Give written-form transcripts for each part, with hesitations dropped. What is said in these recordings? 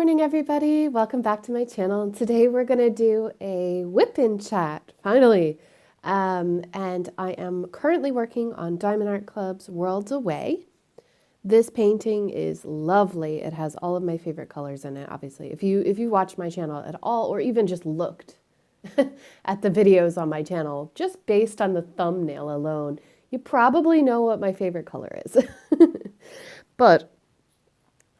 morning, everybody. Welcome back to my channel. Today we're going to do a WIP in chat, finally. And I am currently working on Diamond Art Club's Worlds Away. This painting is lovely. It has all of my favorite colors in it, obviously. If you watch my channel at all, or even just looked at the videos on my channel, just based on the thumbnail alone, you probably know what my favorite color is. But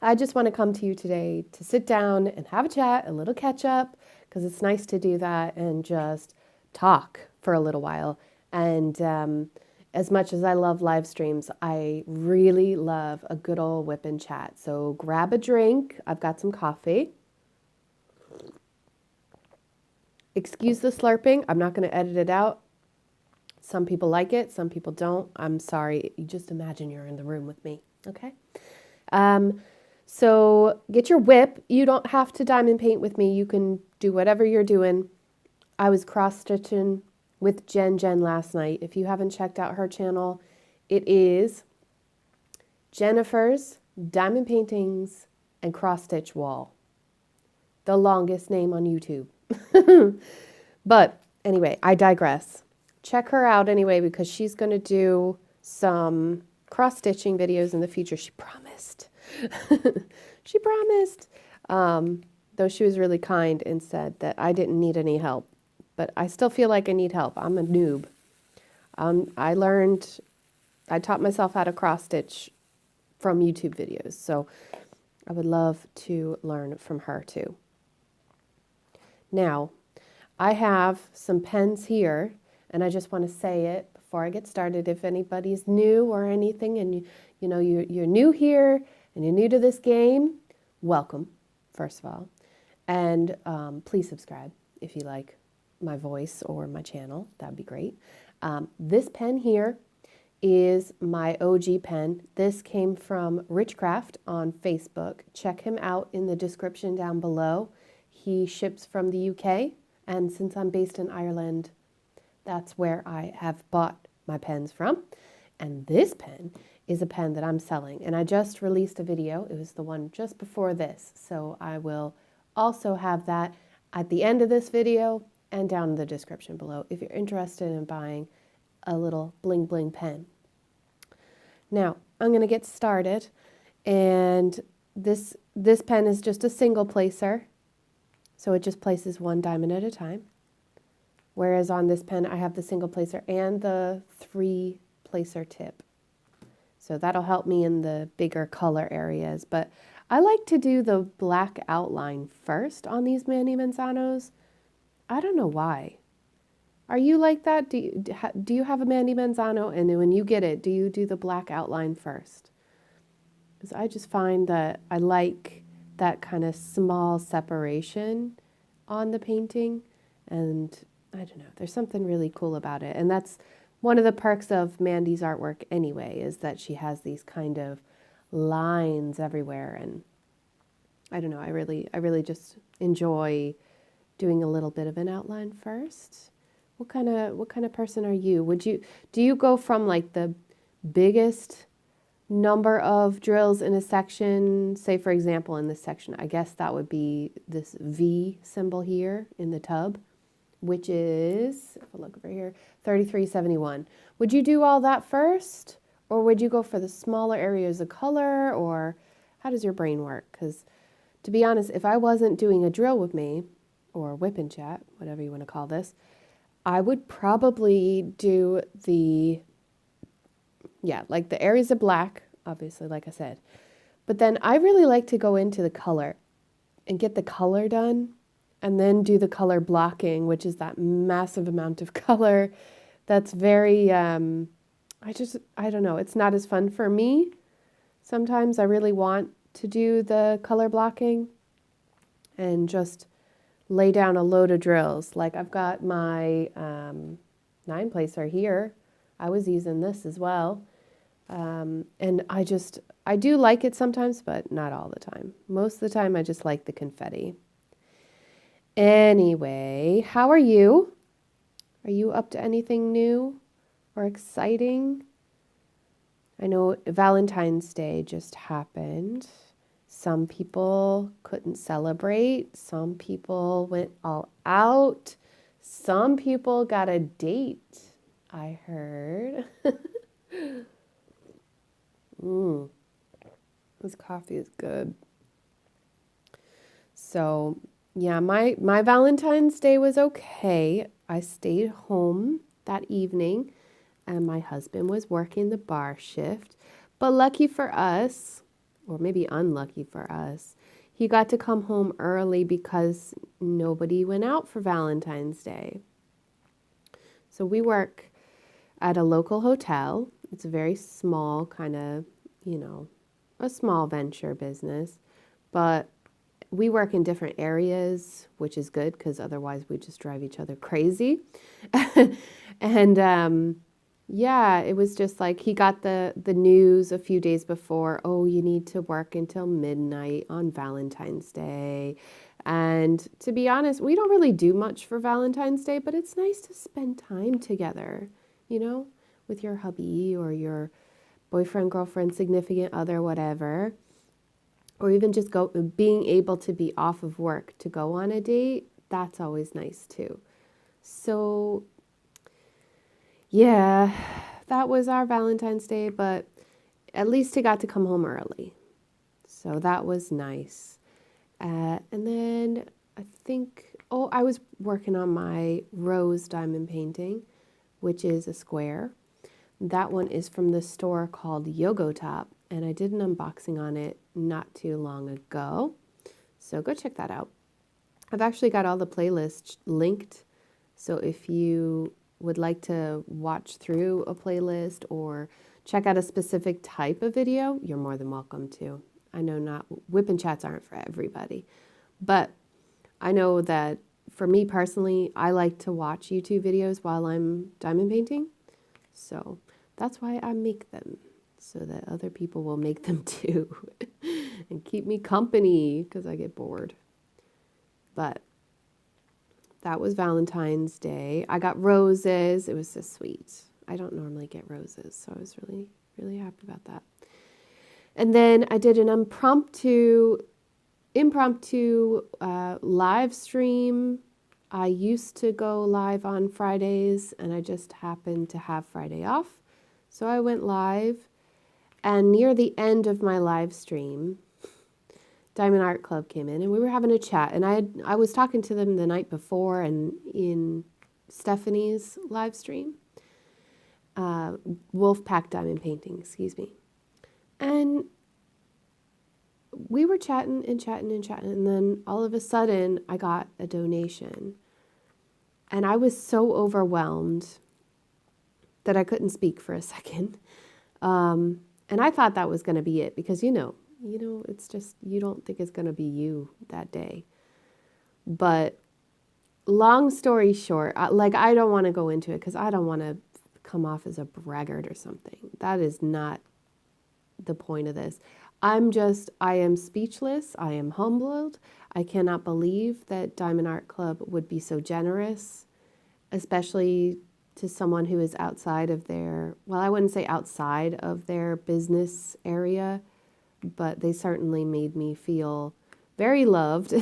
I just want to come to you today to sit down and have a chat, a little catch up, because it's nice to do that and just talk for a little while. And as much as I love live streams, I really love a good old whip and chat. So grab a drink. I've got some coffee. Excuse the slurping. I'm not going to edit it out. Some people like it. Some people don't. I'm sorry. You just imagine you're in the room with me. Okay? So get your whip. You don't have to diamond paint with me. You can do whatever you're doing. I was cross-stitching with Jen last night. If you haven't checked out her channel, it is Jennifer's Diamond Paintings and Cross-Stitch Wall. The longest name on YouTube. But anyway, I digress. Check her out anyway because she's going to do some cross-stitching videos in the future. She promised. She promised. Though she was really kind and said that I didn't need any help. But I still feel like I need help. I'm a noob. I taught myself how to cross-stitch from YouTube videos. So I would love to learn from her too. Now, I have some pens here, and I just want to say it before I get started. If anybody's new or anything, and you're new here and you're new to this game, welcome, first of all. And please subscribe if you like my voice or my channel. That'd be great. This pen here is my OG pen. This came from Richcraft on Facebook. Check him out in the description down below. He ships from the UK, and since I'm based in Ireland, that's where I have bought my pens from. And this pen is a pen that I'm selling, and I just released a video. It was the one just before this, so I will also have that at the end of this video and down in the description below if you're interested in buying a little bling bling pen. Now, I'm going to get started, and this pen is just a single placer, so it just places one diamond at a time. Whereas on this pen, I have the single placer and the 3 placer tip. So that'll help me in the bigger color areas. But I like to do the black outline first on these Manny Manzanos. I don't know why. Are you like that? Do you have a Manny Manzano? And when you get it, do you do the black outline first? Because I just find that I like that kind of small separation on the painting. And I don't know, there's something really cool about it. And that's one of the perks of Mandy's artwork anyway, is that she has these kind of lines everywhere. And I don't know, I really just enjoy doing a little bit of an outline first. What kind of person are you? Do you go from like the biggest number of drills in a section, say for example in this section, I guess that would be this V symbol here in the tub, which is, if I look over here, 3371. Would you do all that first, or would you go for the smaller areas of color, or how does your brain work? Because to be honest, if I wasn't doing a drill with me, or whip and chat, whatever you want to call this, I would probably do like the areas of black, obviously, like I said. But then I really like to go into the color and get the color done, and then do the color blocking, which is that massive amount of color that's very, I don't know, it's not as fun for me. Sometimes I really want to do the color blocking and just lay down a load of drills. Like I've got my 9 placer here. I was using this as well. And I do like it sometimes, but not all the time. Most of the time I just like the confetti. Anyway, how are you? Are you up to anything new or exciting? I know Valentine's Day just happened. Some people couldn't celebrate. Some people went all out. Some people got a date, I heard. This coffee is good. So, yeah, my Valentine's Day was okay. I stayed home that evening and my husband was working the bar shift. But lucky for us, or maybe unlucky for us, he got to come home early because nobody went out for Valentine's Day. So we work at a local hotel. It's a very small kind of, a small venture business, but we work in different areas, which is good because otherwise we just drive each other crazy. And yeah, it was just like he got the news a few days before, oh, you need to work until midnight on Valentine's Day. And to be honest, we don't really do much for Valentine's Day, but it's nice to spend time together, with your hubby or your boyfriend, girlfriend, significant other, whatever. Or even just being able to be off of work to go on a date, that's always nice too. So yeah, that was our Valentine's Day, but at least he got to come home early. So that was nice. And then I think, I was working on my rose diamond painting, which is a square. That one is from the store called Yogotop, and I did an unboxing on it not too long ago. So go check that out. I've actually got all the playlists linked. So if you would like to watch through a playlist or check out a specific type of video, you're more than welcome to. I know not WIP and chats aren't for everybody, but I know that for me personally, I like to watch YouTube videos while I'm diamond painting. So that's why I make them, so that other people will make them too and keep me company because I get bored. But that was Valentine's Day. I got roses. It was so sweet. I don't normally get roses, so I was really, really happy about that. And then I did an impromptu live stream. I used to go live on Fridays, and I just happened to have Friday off. So I went live, and near the end of my live stream, Diamond Art Club came in, and we were having a chat. And I was talking to them the night before, and in Stephanie's live stream, Wolfpack Diamond Painting, excuse me. And we were chatting, and then all of a sudden, I got a donation. And I was so overwhelmed that I couldn't speak for a second. And I thought that was going to be it because, it's just, you don't think it's going to be you that day. But long story short, I don't want to go into it because I don't want to come off as a braggart or something. That is not the point of this. I am speechless. I am humbled. I cannot believe that Diamond Art Club would be so generous, especially to someone who is outside of I wouldn't say outside of their business area, but they certainly made me feel very loved,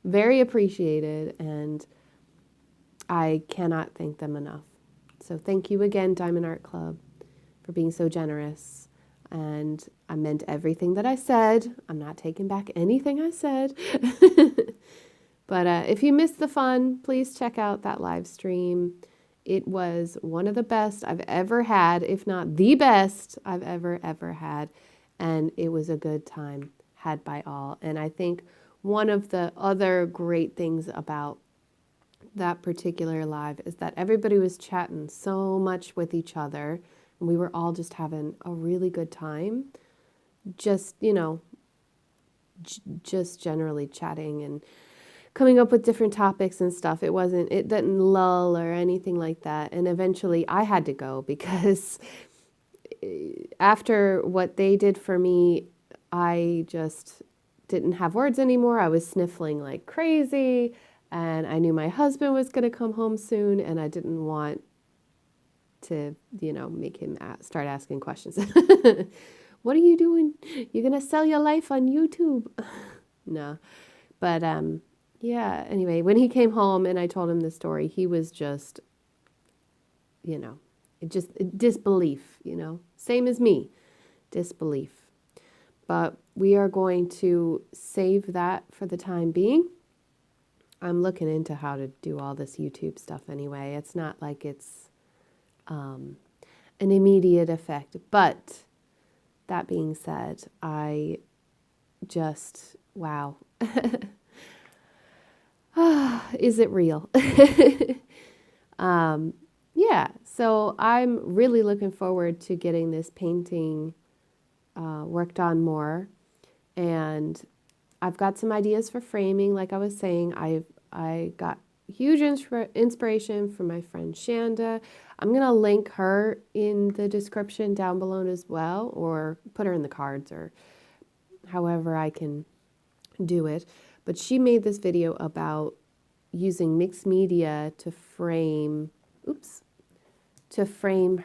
very appreciated, and I cannot thank them enough. So thank you again, Diamond Art Club, for being so generous. And I meant everything that I said. I'm not taking back anything I said. But if you missed the fun, please check out that live stream. It was one of the best I've ever had, if not the best I've ever had. And it was a good time had by all. And I think one of the other great things about that particular live is that everybody was chatting so much with each other. And we were all just having a really good time. Just, just generally chatting and coming up with different topics and stuff. It didn't lull or anything like that. And eventually I had to go because after what they did for me, I just didn't have words anymore. I was sniffling like crazy, and I knew my husband was going to come home soon, and I didn't want to, make him start asking questions. What are you doing? You're going to sell your life on YouTube. No. But yeah, anyway, when he came home and I told him the story, he was just, you know, disbelief, same as me, disbelief. But we are going to save that for the time being. I'm looking into how to do all this YouTube stuff anyway. It's not like it's an immediate effect. But that being said, I just, wow. Is it real? Yeah, so I'm really looking forward to getting this painting worked on more. And I've got some ideas for framing. Like I was saying, I got huge inspiration from my friend Shanda. I'm going to link her in the description down below as well, or put her in the cards, or however I can do it. But she made this video about using mixed media to frame,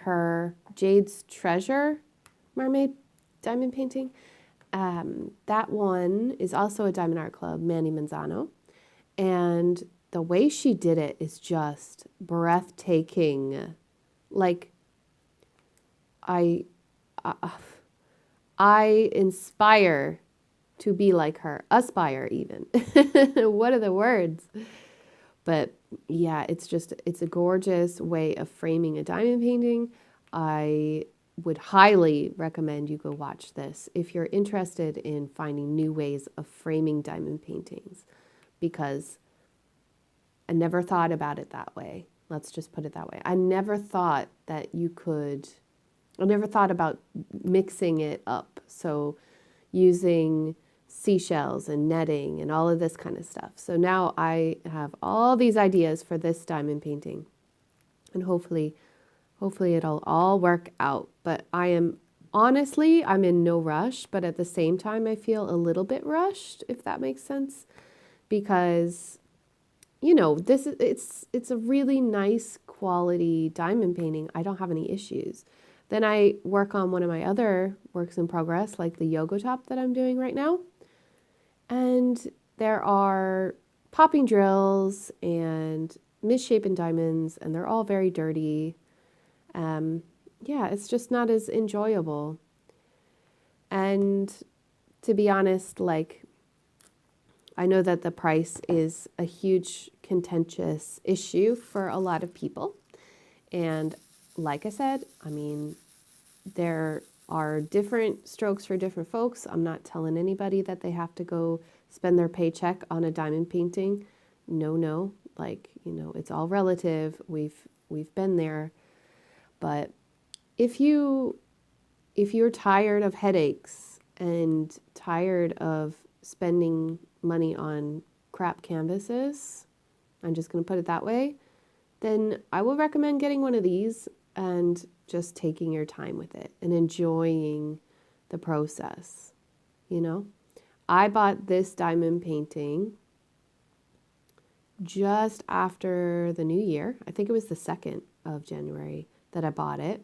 her Jade's Treasure mermaid diamond painting. That one is also a Diamond Art Club, Manny Manzano. And the way she did it is just breathtaking. Like, I inspire to be like her. Aspire, even. What are the words? But yeah, it's a gorgeous way of framing a diamond painting. I would highly recommend you go watch this if you're interested in finding new ways of framing diamond paintings, because I never thought about it that way. Let's just put it that way. I never thought about mixing it up. So using seashells and netting and all of this kind of stuff. So now I have all these ideas for this diamond painting, and hopefully it'll all work out. But I'm in no rush, but at the same time I feel a little bit rushed, if that makes sense, because it's a really nice quality diamond painting. I don't have any issues. Then I work on one of my other works in progress, like the yoga top that I'm doing right now. And there are popping drills and misshapen diamonds, and they're all very dirty. Yeah, it's just not as enjoyable. And to be honest, like, I know that the price is a huge contentious issue for a lot of people. And like I said, I mean, there are different strokes for different folks. I'm not telling anybody that they have to go spend their paycheck on a diamond painting. No, like, it's all relative. We've been there. But if you're tired of headaches and tired of spending money on crap canvases, I'm just going to put it that way, then I will recommend getting one of these and just taking your time with it and enjoying the process. I bought this diamond painting just after the new year. I think it was the 2nd of January that I bought it.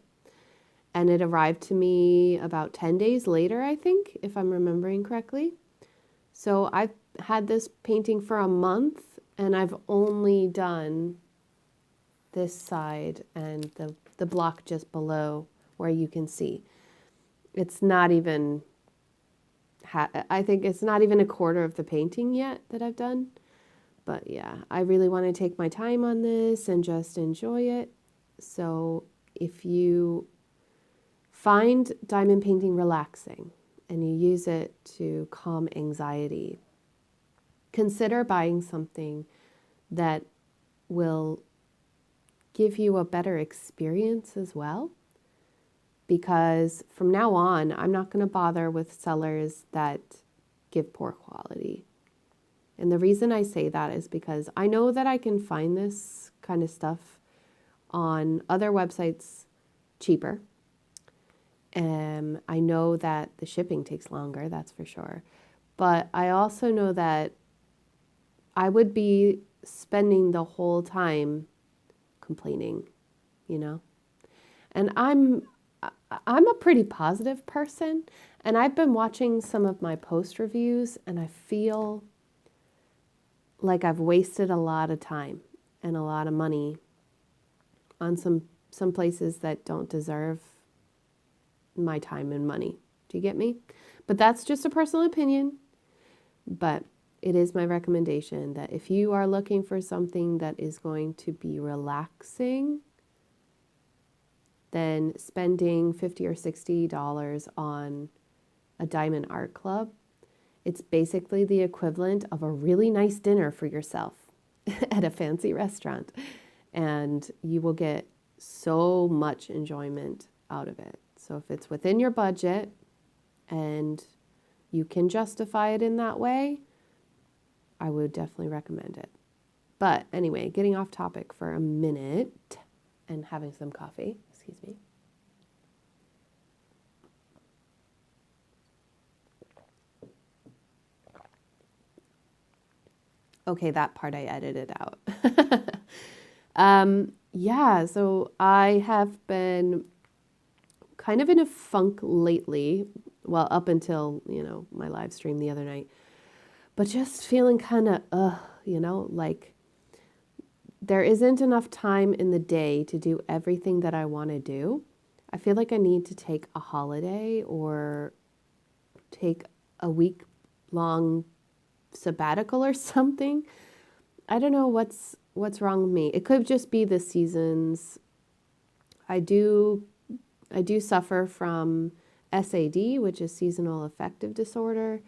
And it arrived to me about 10 days later, I think, if I'm remembering correctly. So I've had this painting for a month, and I've only done this side and the block just below where you can see. It's not even, I think it's not even a quarter of the painting yet that I've done. But yeah, I really want to take my time on this and just enjoy it. So if you find diamond painting relaxing and you use it to calm anxiety, consider buying something that will give you a better experience as well. Because from now on, I'm not going to bother with sellers that give poor quality. And the reason I say that is because I know that I can find this kind of stuff on other websites cheaper. I know that the shipping takes longer, that's for sure. But I also know that I would be spending the whole time complaining, And I'm I'm a pretty positive person, and I've been watching some of my post reviews, and I feel like I've wasted a lot of time and a lot of money on some places that don't deserve my time and money. Do you get me? But that's just a personal opinion. But it is my recommendation that if you are looking for something that is going to be relaxing, then spending $50 or $60 on a diamond art club, it's basically the equivalent of a really nice dinner for yourself at a fancy restaurant. And you will get so much enjoyment out of it. So if it's within your budget and you can justify it in that way, I would definitely recommend it. But anyway, getting off topic for a minute and having some coffee. Excuse me. Okay, that part I edited out. Yeah, so I have been kind of in a funk lately. Well, up until, my live stream the other night. But just feeling kind of, like there isn't enough time in the day to do everything that I want to do. I feel like I need to take a holiday or take a week-long sabbatical or something. I don't know what's wrong with me. It could just be the seasons. I do suffer from SAD, which is seasonal affective disorder,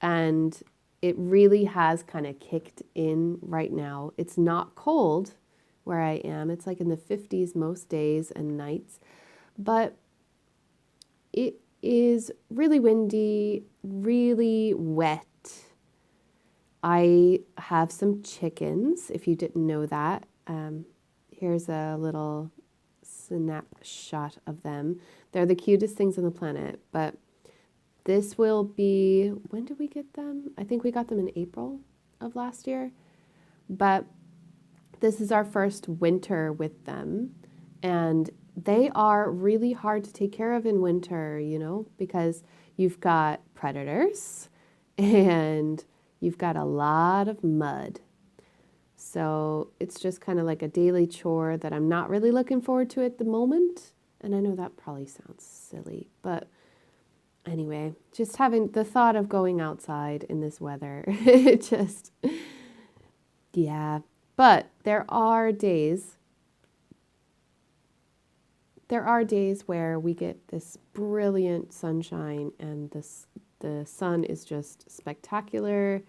and it really has kind of kicked in right now. It's not cold where I am. It's like in the 50s most days and nights, but it is really windy, really wet. I have some chickens, if you didn't know that. Here's a little snapshot of them. They're the cutest things on the planet, but this will be, when did we get them? I think we got them in April of last year, but this is our first winter with them, and they are really hard to take care of in winter, because you've got predators and you've got a lot of mud. So it's just kind of like a daily chore that I'm not really looking forward to at the moment. And I know that probably sounds silly, but anyway, just having the thought of going outside in this weather, it just, yeah. But there are days where we get this brilliant sunshine and the sun is just spectacular.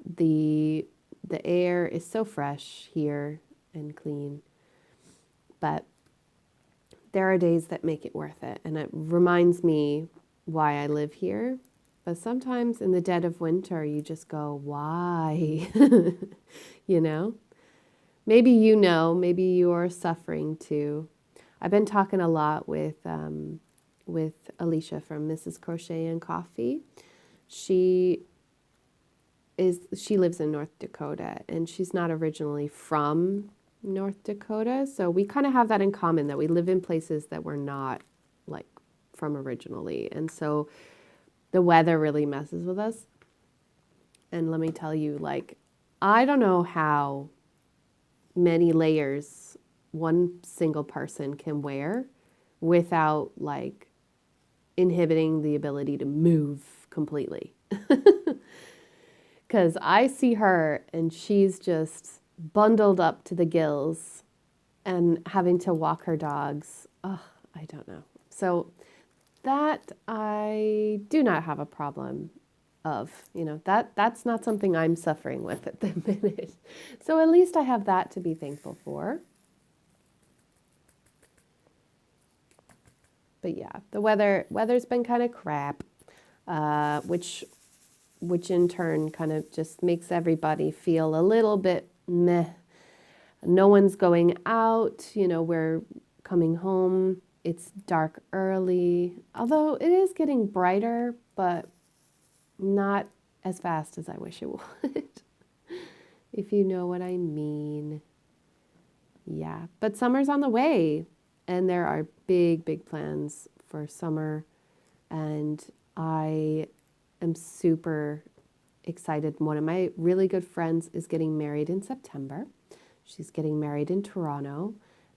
The air is so fresh here and clean, but there are days that make it worth it. And it reminds me why I live here. But sometimes in the dead of winter, you just go, why? Maybe maybe you're suffering too. I've been talking a lot with Alicia from Mrs. Crochet and Coffee. She lives in North Dakota, and she's not originally from North Dakota. So we kind of have that in common, that we live in places that we're not like from originally. And so the weather really messes with us. And let me tell you, I don't know how many layers one single person can wear without inhibiting the ability to move completely. Because I see her and she's just bundled up to the gills and having to walk her dogs. Oh, I don't know. So that I do not have a problem of, that's not something I'm suffering with at the minute. So at least I have that to be thankful for. But yeah, the weather's been kind of crap, which in turn kind of just makes everybody feel a little bit meh. No one's going out, we're coming home. It's dark early, although it is getting brighter, but not as fast as I wish it would, if you know what I mean. Yeah, but summer's on the way. And there are big, big plans for summer. And I am super excited. One of my really good friends is getting married in September. She's getting married in Toronto.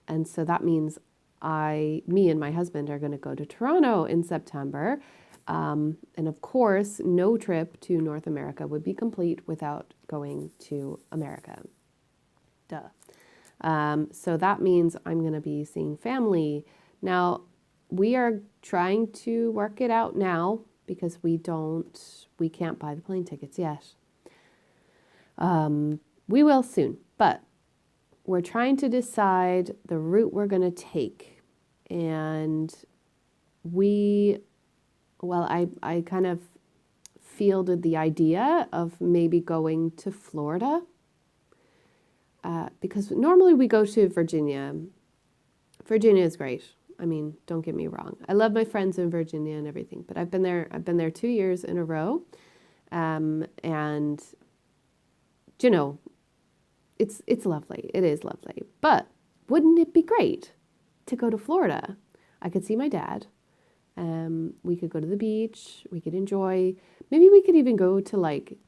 And so that means me and my husband are going to go to Toronto in September. And of course, no trip to North America would be complete without going to America. Duh. So that means I'm going to be seeing family. Now, we are trying to work it out now because we can't buy the plane tickets yet. We will soon, but we're trying to decide the route we're going to take. And I kind of fielded the idea of maybe going to Florida. Because normally we go to Virginia. Virginia is great. I mean, don't get me wrong. I love my friends in Virginia and everything, but I've been there 2 years in a row. And you know, it's lovely. It is lovely. But wouldn't it be great to go to Florida? I could see my dad. We could go to the beach. We could enjoy. Maybe we could even go to like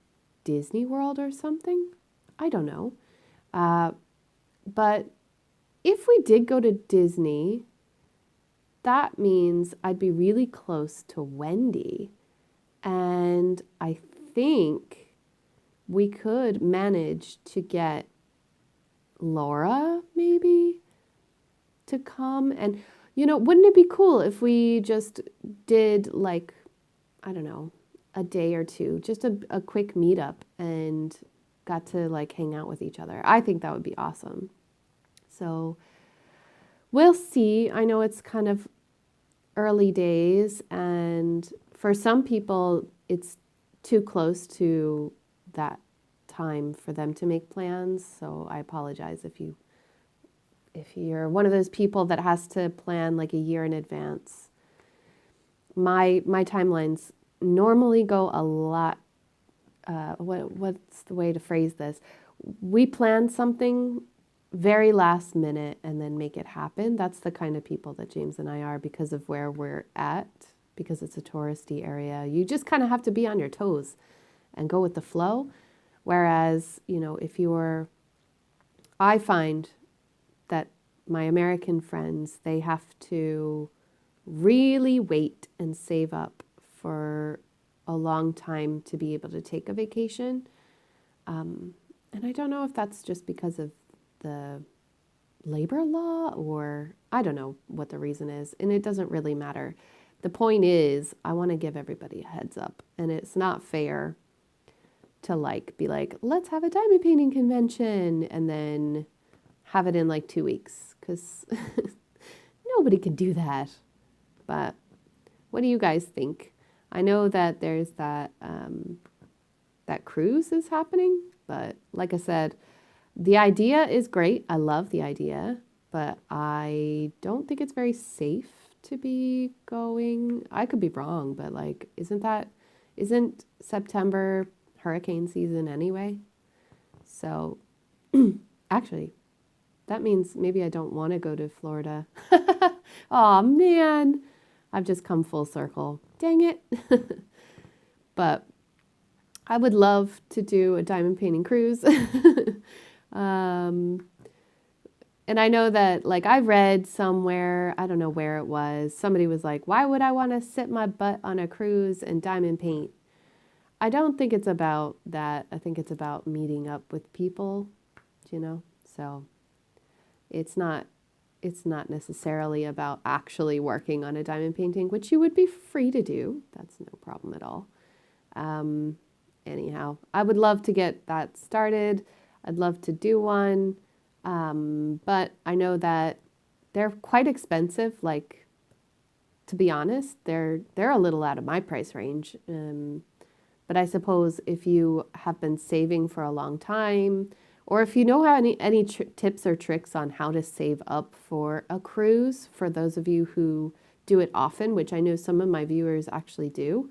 Disney World or something. I don't know. But if we did go to Disney, that means I'd be really close to Wendy. And I think we could manage to get Laura maybe to come. And, wouldn't it be cool if we just did like, I don't know, a day or two, just a quick meetup and got to like hang out with each other. I think that would be awesome. So we'll see. I know it's kind of early days, and for some people it's too close to that time for them to make plans. So I apologize if you're one of those people that has to plan like a year in advance. My timelines normally go a lot. What's the way to phrase this? We plan something very last minute and then make it happen. That's the kind of people that James and I are because of where we're at, because it's a touristy area. You just kind of have to be on your toes and go with the flow. Whereas, I find that my American friends, they have to really wait and save up for a long time to be able to take a vacation. And I don't know if that's just because of the labor law or I don't know what the reason is. And it doesn't really matter. The point is, I want to give everybody a heads up. And it's not fair to be like, let's have a diamond painting convention and then have it in like 2 weeks. Because nobody can do that. But what do you guys think? I know that there's that cruise is happening, but like I said, the idea is great. I love the idea, but I don't think it's very safe to be going. I could be wrong, but isn't September hurricane season anyway? So actually, that means maybe I don't want to go to Florida. Oh man, I've just come full circle. Dang it. But I would love to do a diamond painting cruise. And I know that I read somewhere, I don't know where it was, somebody was like, why would I want to sit my butt on a cruise and diamond paint? I don't think it's about that. I think it's about meeting up with people, so it's not necessarily about actually working on a diamond painting, which you would be free to do. That's no problem at all. Anyhow, I would love to get that started. I'd love to do one. But I know that they're quite expensive. To be honest, they're a little out of my price range. But I suppose if you have been saving for a long time, or if you know any tips or tricks on how to save up for a cruise, for those of you who do it often, which I know some of my viewers actually do,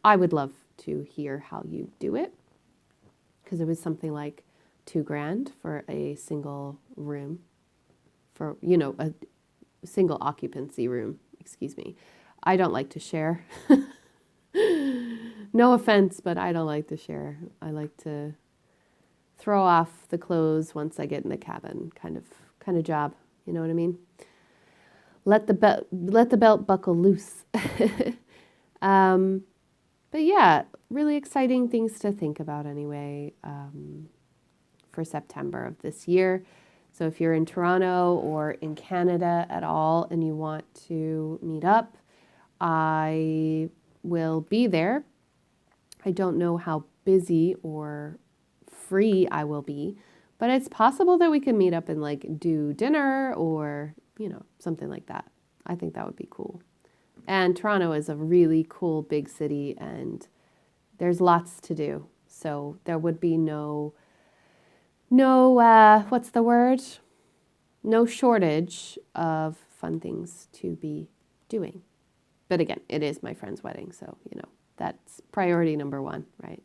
I would love to hear how you do it. Because it was something like $2,000 for a single room for, single occupancy room, excuse me. I don't like to share. No offense, but I don't like to share. I like to throw off the clothes once I get in the cabin, kind of job. You know what I mean? Let the belt buckle loose. But yeah, really exciting things to think about anyway, for September of this year. So if you're in Toronto or in Canada at all and you want to meet up, I will be there. I don't know how busy or free I will be, but it's possible that we can meet up and like do dinner or, something like that. I think that would be cool. And Toronto is a really cool big city and there's lots to do. So there would be no what's the word? No shortage of fun things to be doing. But again, it is my friend's wedding, so, that's priority number one, right?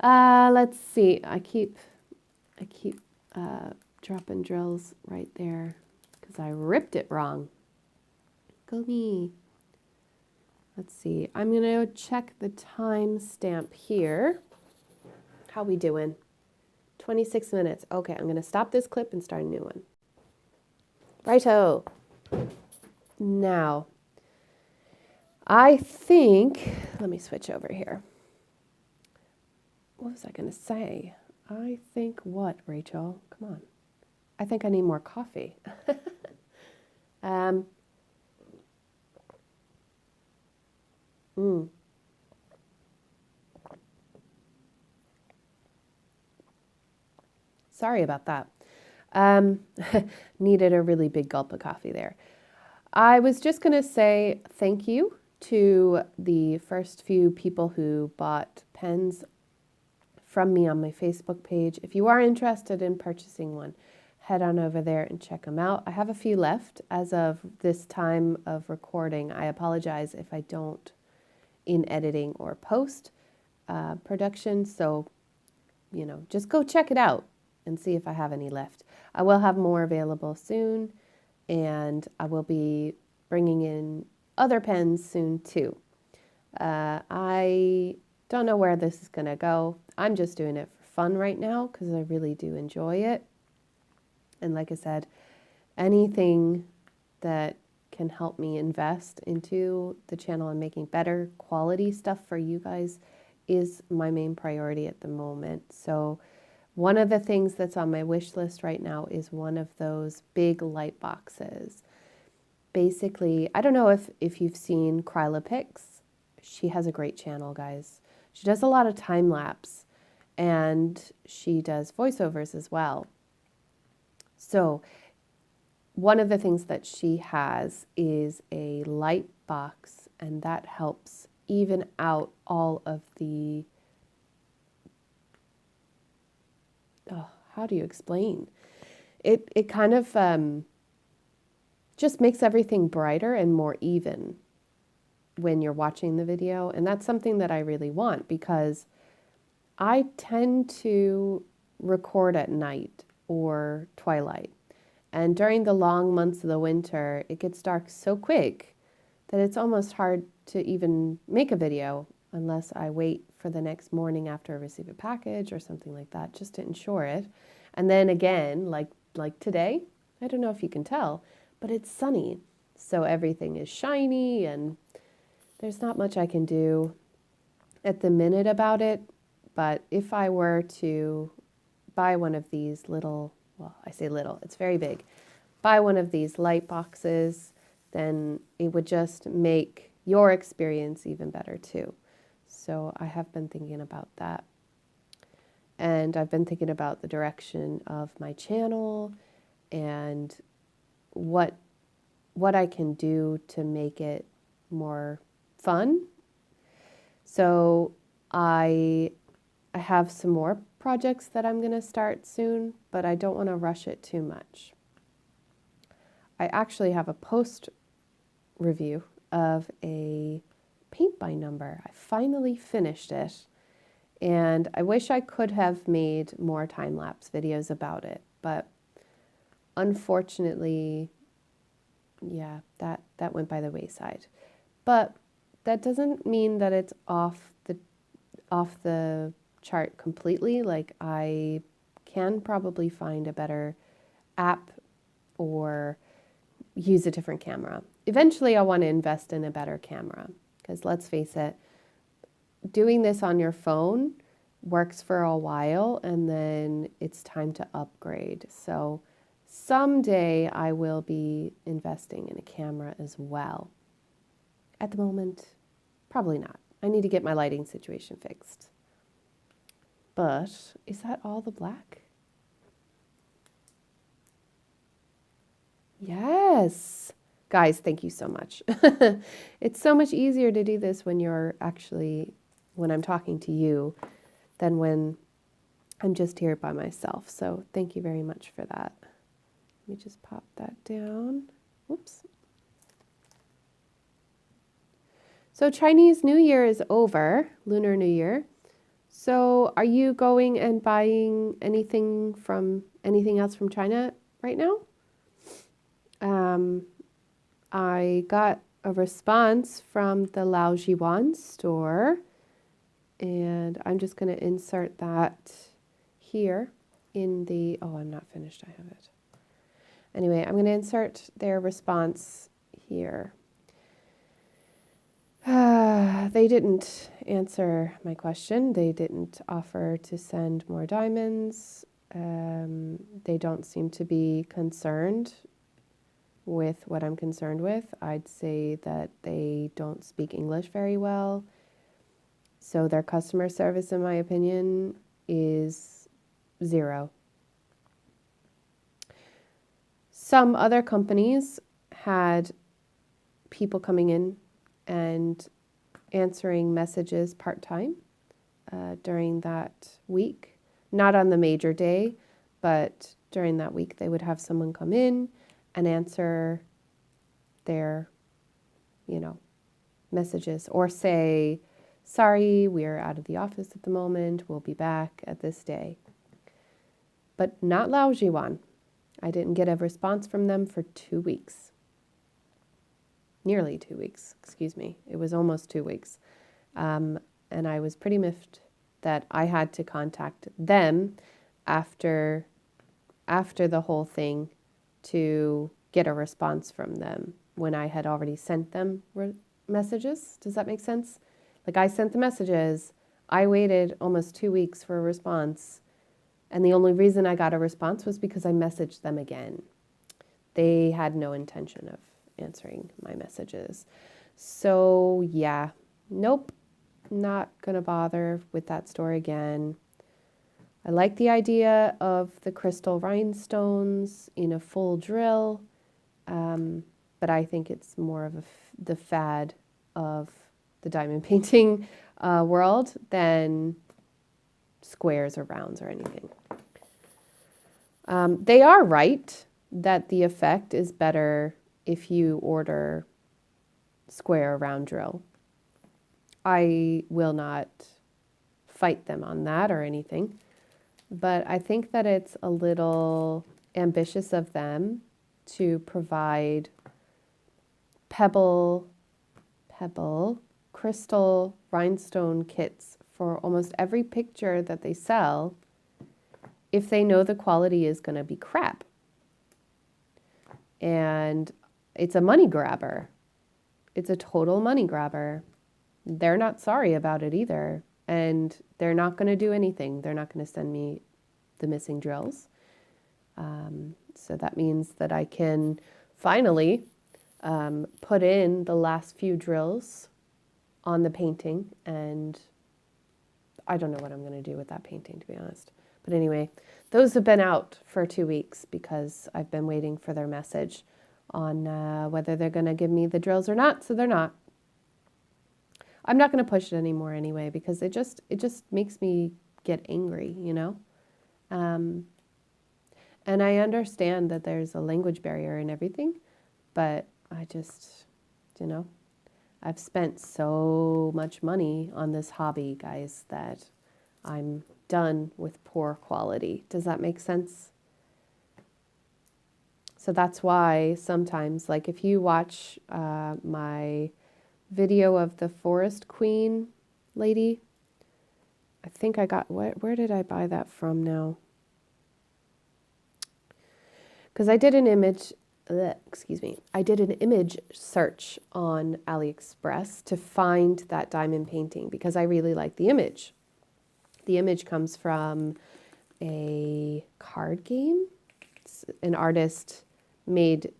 Let's see. I keep dropping drills right there because I ripped it wrong. Go me. Let's see. I'm going to check the time stamp here. How we doing? 26 minutes. Okay, I'm going to stop this clip and start a new one. Righto. Now, I think, let me switch over here. What was I going to say? I think what, Rachel? Come on. I think I need more coffee. Sorry about that. Needed a really big gulp of coffee there. I was just going to say thank you to the first few people who bought pens from me on my Facebook page. If you are interested in purchasing one, head on over there and check them out. I have a few left as of this time of recording. I apologize if I don't in editing or post production. So, just go check it out and see if I have any left. I will have more available soon, and I will be bringing in other pens soon too. I don't know where this is going to go. I'm just doing it for fun right now because I really do enjoy it. And like I said, anything that can help me invest into the channel and making better quality stuff for you guys is my main priority at the moment. So one of the things that's on my wish list right now is one of those big light boxes. Basically, I don't know if you've seen Krylapix. She has a great channel, guys. She does a lot of time lapse and she does voiceovers as well. So one of the things that she has is a light box, and that helps even out all of the, how do you explain? It kind of just makes everything brighter and more even when you're watching the video. And that's something that I really want because I tend to record at night or twilight. And during the long months of the winter, it gets dark so quick that it's almost hard to even make a video unless I wait for the next morning after I receive a package or something like that, just to ensure it. And then again, like today, I don't know if you can tell, but it's sunny. So everything is shiny and there's not much I can do at the minute about it. But if I were to buy one of these little, well, I say little, it's very big, buy one of these light boxes, then it would just make your experience even better too. So I have been thinking about that. And I've been thinking about the direction of my channel and what I can do to make it more fun. So I have some more projects that I'm going to start soon, but I don't want to rush it too much. I actually have a post review of a paint by number. I finally finished it, and I wish I could have made more time-lapse videos about it, but unfortunately, yeah, that went by the wayside. But that doesn't mean that it's off the chart completely. Like I can probably find a better app or use a different camera. Eventually, I want to invest in a better camera because let's face it, doing this on your phone works for a while and then it's time to upgrade. So someday I will be investing in a camera as well. At the moment, probably not. I need to get my lighting situation fixed. But is that all the black? Yes. Guys, thank you so much. It's so much easier to do this when I'm talking to you than when I'm just here by myself. So thank you very much for that. Let me just pop that down. Oops. So Chinese New Year is over, Lunar New Year. So are you going and buying anything else from China right now? I got a response from the Lao Jiwan store, and I'm just going to insert that here in the, oh, I'm not finished, I have it. Anyway, I'm going to insert their response here. They didn't answer my question. They didn't offer to send more diamonds. They don't seem to be concerned with what I'm concerned with. I'd say that they don't speak English very well. So their customer service, in my opinion, is 0. Some other companies had people coming in and answering messages part-time during that week. Not on the major day, but during that week they would have someone come in and answer their, messages or say, sorry, we're out of the office at the moment. We'll be back at this day. But not Lao Jiwan. I didn't get a response from them for 2 weeks. Nearly 2 weeks, excuse me. It was almost 2 weeks. And I was pretty miffed that I had to contact them after the whole thing to get a response from them when I had already sent them messages. Does that make sense? Like I sent the messages, I waited almost 2 weeks for a response, and the only reason I got a response was because I messaged them again. They had no intention of answering my messages. So yeah, nope, not gonna bother with that store again. I like the idea of the crystal rhinestones in a full drill, but I think it's more of the fad of the diamond painting world than squares or rounds or anything. They are right that the effect is better if you order square or round drill. I will not fight them on that or anything. But I think that it's a little ambitious of them to provide pebble, crystal rhinestone kits for almost every picture that they sell if they know the quality is going to be crap. And it's a money grabber. It's a total money grabber. They're not sorry about it either. And they're not going to do anything. They're not going to send me the missing drills. So that means that I can finally put in the last few drills on the painting. And I don't know what I'm going to do with that painting, to be honest. But anyway, those have been out for 2 weeks because I've been waiting for their message on whether they're going to give me the drills or not. So they're not. I'm not going to push it anymore anyway because it just makes me get angry, And I understand that there's a language barrier and everything, but I just, I've spent so much money on this hobby, guys, that I'm done with poor quality. Does that make sense? So that's why sometimes, like if you watch my video of the Forest Queen lady, I think I got, where did I buy that from now? Because I did an image, I did an image search on AliExpress to find that diamond painting because I really like the image. The image comes from a card game. An artist made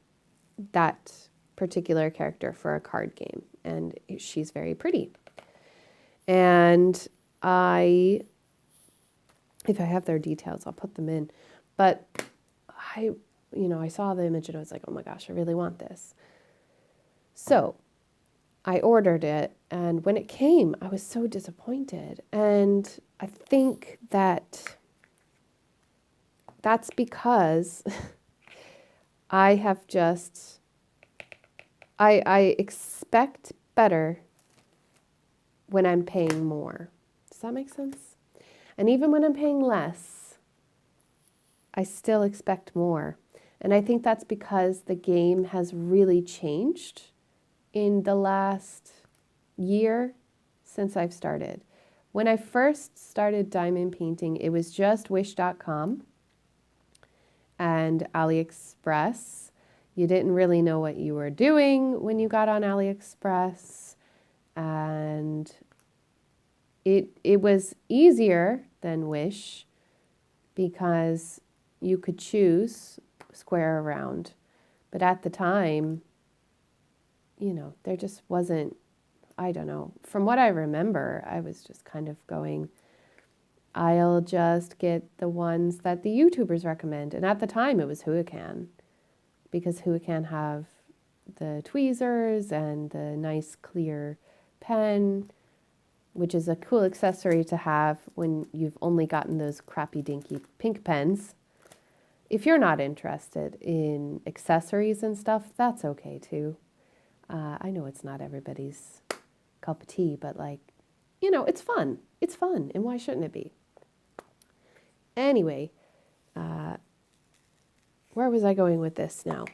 that particular character for a card game, and she's very pretty. And if I have their details, I'll put them in. But I saw the image and I was like, oh my gosh, I really want this. So I ordered it, and when it came, I was so disappointed. And I think that's because I have just, I expect better when I'm paying more. Does that make sense? And even when I'm paying less, I still expect more. And I think that's because the game has really changed in the last year since I've started. When I first started diamond painting, it was just wish.com and AliExpress. You didn't really know what you were doing when you got on AliExpress, and it was easier than Wish because you could choose square or round. But at the time, there just wasn't, I don't know. From what I remember, I was just kind of going, I'll just get the ones that the YouTubers recommend. And at the time, it was Huican, because Huican have the tweezers and the nice clear pen, which is a cool accessory to have when you've only gotten those crappy dinky pink pens. If you're not interested in accessories and stuff, that's okay too. I know it's not everybody's cup of tea, but it's fun. It's fun, and why shouldn't it be? Anyway, where was I going with this now?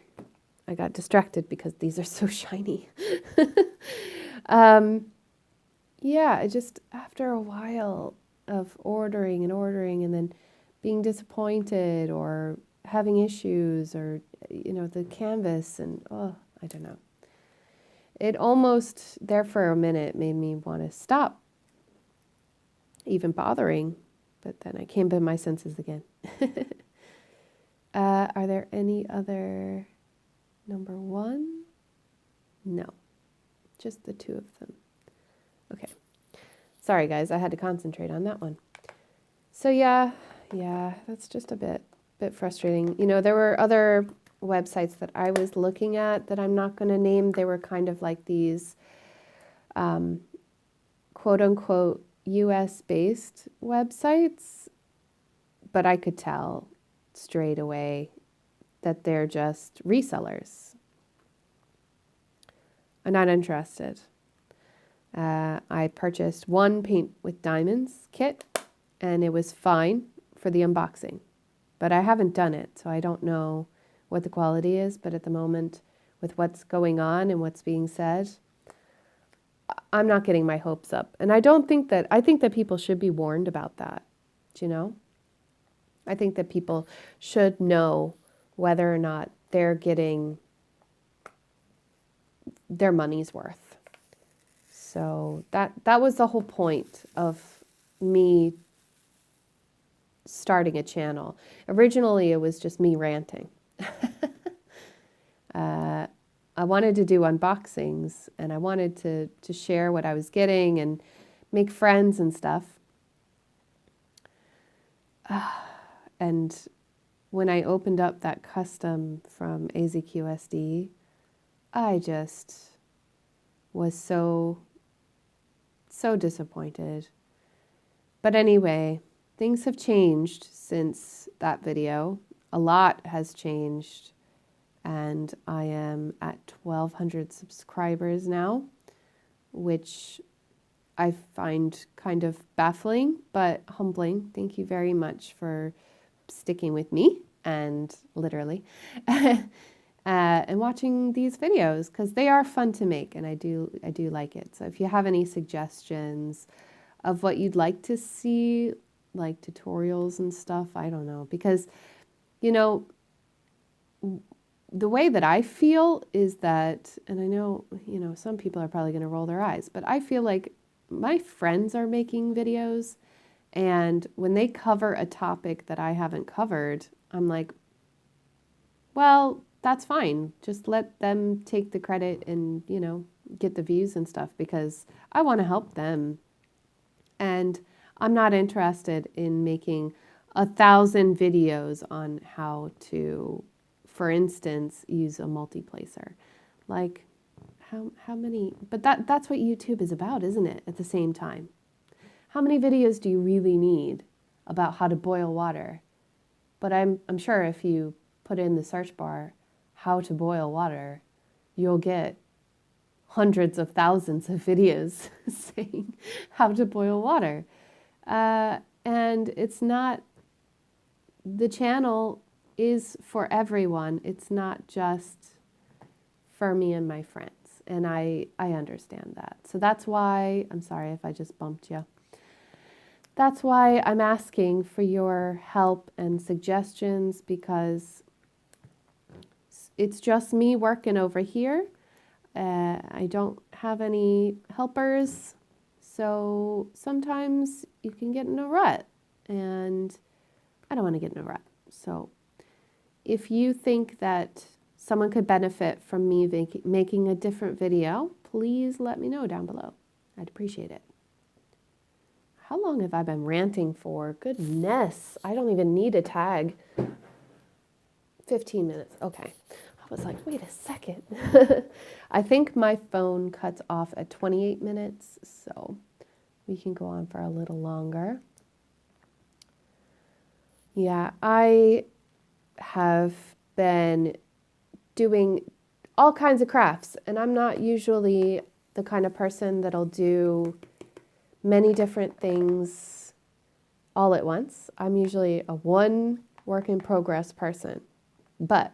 I got distracted because these are so shiny. Just after a while of ordering and then being disappointed or having issues or, the canvas and, I don't know. It almost, there for a minute, made me want to stop even bothering, but then I came to my senses again. Are there any other number one? No, just the two of them. Okay. Sorry, guys, I had to concentrate on that one. So yeah, that's just a bit frustrating. There were other websites that I was looking at that I'm not going to name. They were kind of like these quote unquote US-based websites, but I could tell straight away that they're just resellers. I'm not interested. I purchased one Paint with Diamonds kit, and it was fine for the unboxing, but I haven't done it, so I don't know what the quality is. But at the moment, with what's going on and what's being said, I'm not getting my hopes up. And I think that people should be warned about that, I think that people should know whether or not they're getting their money's worth. So that was the whole point of me starting a channel. Originally, it was just me ranting. I wanted to do unboxings, and I wanted to share what I was getting and make friends and stuff. And when I opened up that custom from AZQSD, I just was so disappointed. But anyway, things have changed since that video. A lot has changed, and I am at 1,200 subscribers now, which I find kind of baffling but humbling. Thank you very much for sticking with me. and literally, and watching these videos because they are fun to make, and I do like it. So if you have any suggestions of what you'd like to see, like tutorials and stuff, I don't know, because you know, the way that I feel is that, and I know, some people are probably going to roll their eyes, but I feel like my friends are making videos, and when they cover a topic that I haven't covered, I'm like, well, that's fine. Just let them take the credit and, get the views and stuff because I want to help them. And I'm not interested in making 1,000 videos on how to, for instance, use a multiplacer. Like, how many? But that's what YouTube is about, isn't it? At the same time, how many videos do you really need about how to boil water? But I'm sure if you put in the search bar how to boil water, you'll get hundreds of thousands of videos saying how to boil water. And it's not, the channel is for everyone. It's not just for me and my friends. And I understand that. So that's why, I'm sorry if I just bumped you. That's why I'm asking for your help and suggestions, because it's just me working over here. I don't have any helpers, so sometimes you can get in a rut, and I don't want to get in a rut. So if you think that someone could benefit from me making a different video, please let me know down below. I'd appreciate it. How long have I been ranting for? Goodness, I don't even need a tag. 15 minutes, okay. I was like, wait a second. I think my phone cuts off at 28 minutes, so we can go on for a little longer. Yeah, I have been doing all kinds of crafts, and I'm not usually the kind of person that'll do many different things all at once. I'm usually a one work in progress person, but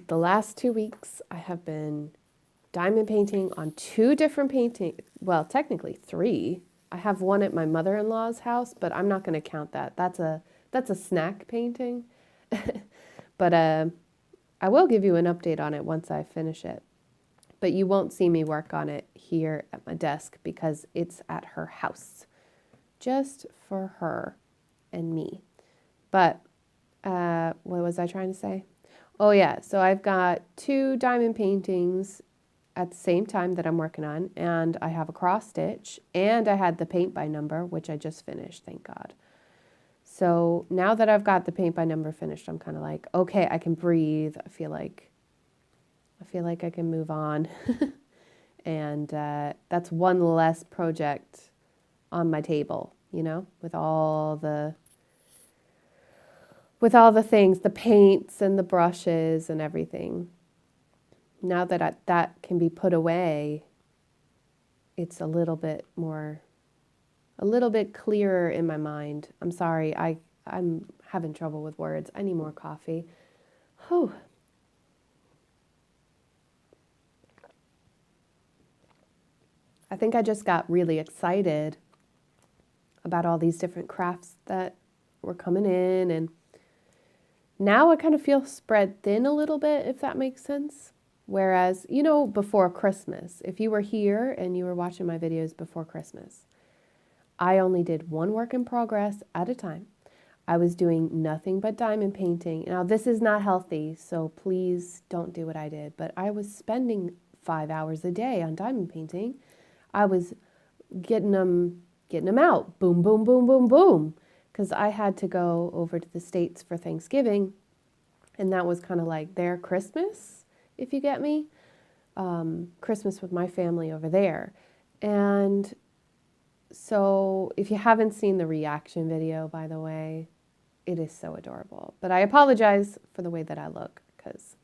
the last 2 weeks I have been diamond painting on 2 different paintings. Well, technically 3. I have one at my mother-in-law's house, but I'm not going to count that. That's a snack painting. But I will give you an update on it once I finish it. But you won't see me work on it here at my desk because it's at her house, just for her and me. But what was I trying to say? Oh yeah, so I've got 2 diamond paintings at the same time that I'm working on, and I have a cross stitch, and I had the paint by number, which I just finished, thank God. So now that I've got the paint by number finished, I'm kind of like, okay, I can breathe. I feel like I can move on. And that's one less project on my table, with all the things, the paints and the brushes and everything. Now that that can be put away, it's a little bit clearer in my mind. I'm sorry, I'm having trouble with words. I need more coffee. Whew. I think I just got really excited about all these different crafts that were coming in, and now I kind of feel spread thin a little bit, if that makes sense. Whereas, before Christmas, if you were here and you were watching my videos before Christmas, I only did one work in progress at a time. I was doing nothing but diamond painting. Now, this is not healthy, so please don't do what I did, but I was spending 5 hours a day on diamond painting. I was getting them out, boom, boom, boom, boom, boom, because I had to go over to the States for Thanksgiving, and that was kind of like their Christmas, if you get me. Christmas with my family over there. And so if you haven't seen the reaction video, by the way, it is so adorable. But I apologize for the way that I look, because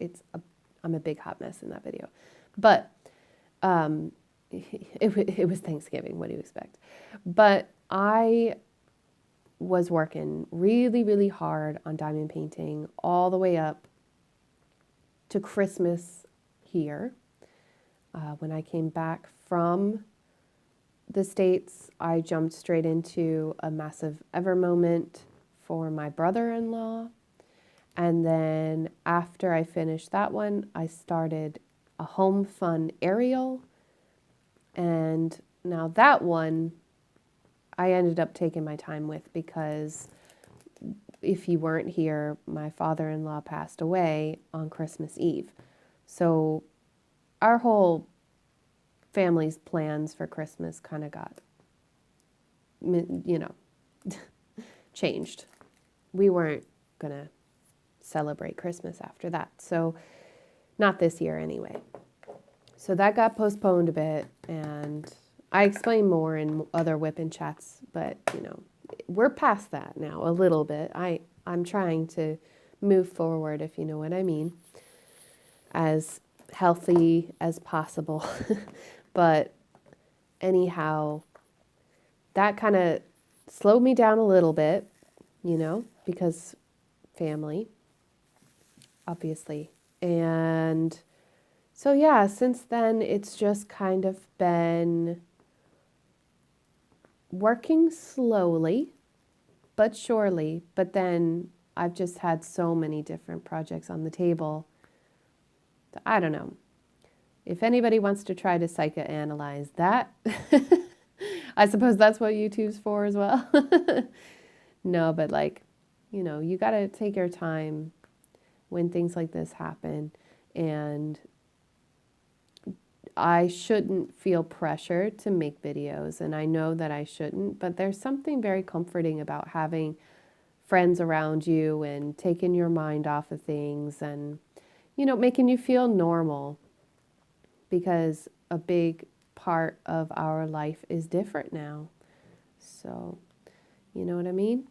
I'm a big hot mess in that video. But it was Thanksgiving. What do you expect? But I was working really, really hard on diamond painting all the way up to Christmas here. When I came back from the States, I jumped straight into a massive ever moment for my brother-in-law. And then after I finished that one, I started a home fun aerial. And now that one, I ended up taking my time with, because if you weren't here, my father-in-law passed away on Christmas Eve. So our whole family's plans for Christmas kind of got, changed. We weren't going to celebrate Christmas after that. So not this year anyway. So that got postponed a bit, and I explain more in other WIP and chats, but we're past that now a little bit. I'm trying to move forward, if you know what I mean, as healthy as possible. But anyhow, that kind of slowed me down a little bit, because family, obviously. And so, yeah, since then, it's just kind of been working slowly, but surely. But then I've just had so many different projects on the table. I don't know. If anybody wants to try to psychoanalyze that, I suppose that's what YouTube's for as well. No, but you got to take your time when things like this happen. And I shouldn't feel pressure to make videos, and I know that I shouldn't, but there's something very comforting about having friends around you and taking your mind off of things and, making you feel normal, because a big part of our life is different now. So, you know what I mean?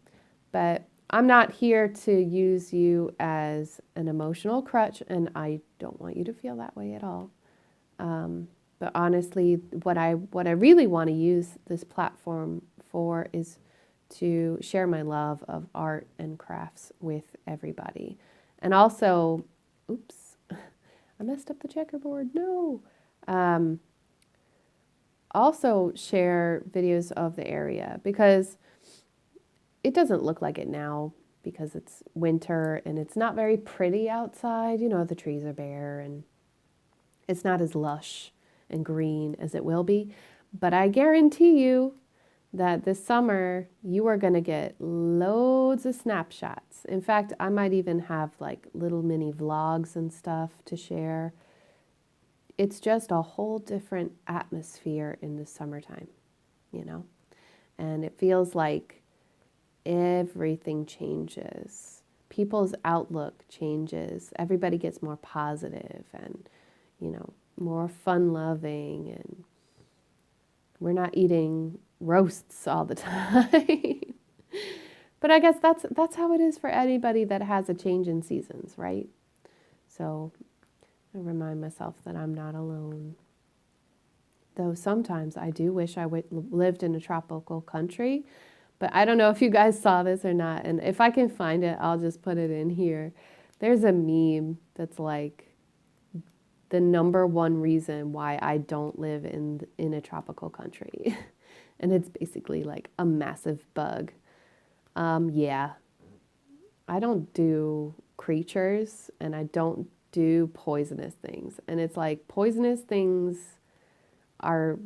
But I'm not here to use you as an emotional crutch, and I don't want you to feel that way at all. But honestly, what I really want to use this platform for is to share my love of art and crafts with everybody. And also, oops, I messed up the checkerboard. No. Also share videos of the area, because it doesn't look like it now because it's winter and it's not very pretty outside. The trees are bare and it's not as lush and green as it will be. But I guarantee you that this summer you are going to get loads of snapshots. In fact, I might even have little mini vlogs and stuff to share. It's just a whole different atmosphere in the summertime, and it feels like everything changes. People's outlook changes. Everybody gets more positive and, more fun-loving, and we're not eating roasts all the time. But I guess that's how it is for anybody that has a change in seasons, right? So I remind myself that I'm not alone. Though sometimes I do wish I lived in a tropical country, but I don't know if you guys saw this or not. And if I can find it, I'll just put it in here. There's a meme that's like the number one reason why I don't live in a tropical country. And it's basically like a massive bug. Yeah, I don't do creatures and I don't do poisonous things. And it's like poisonous things are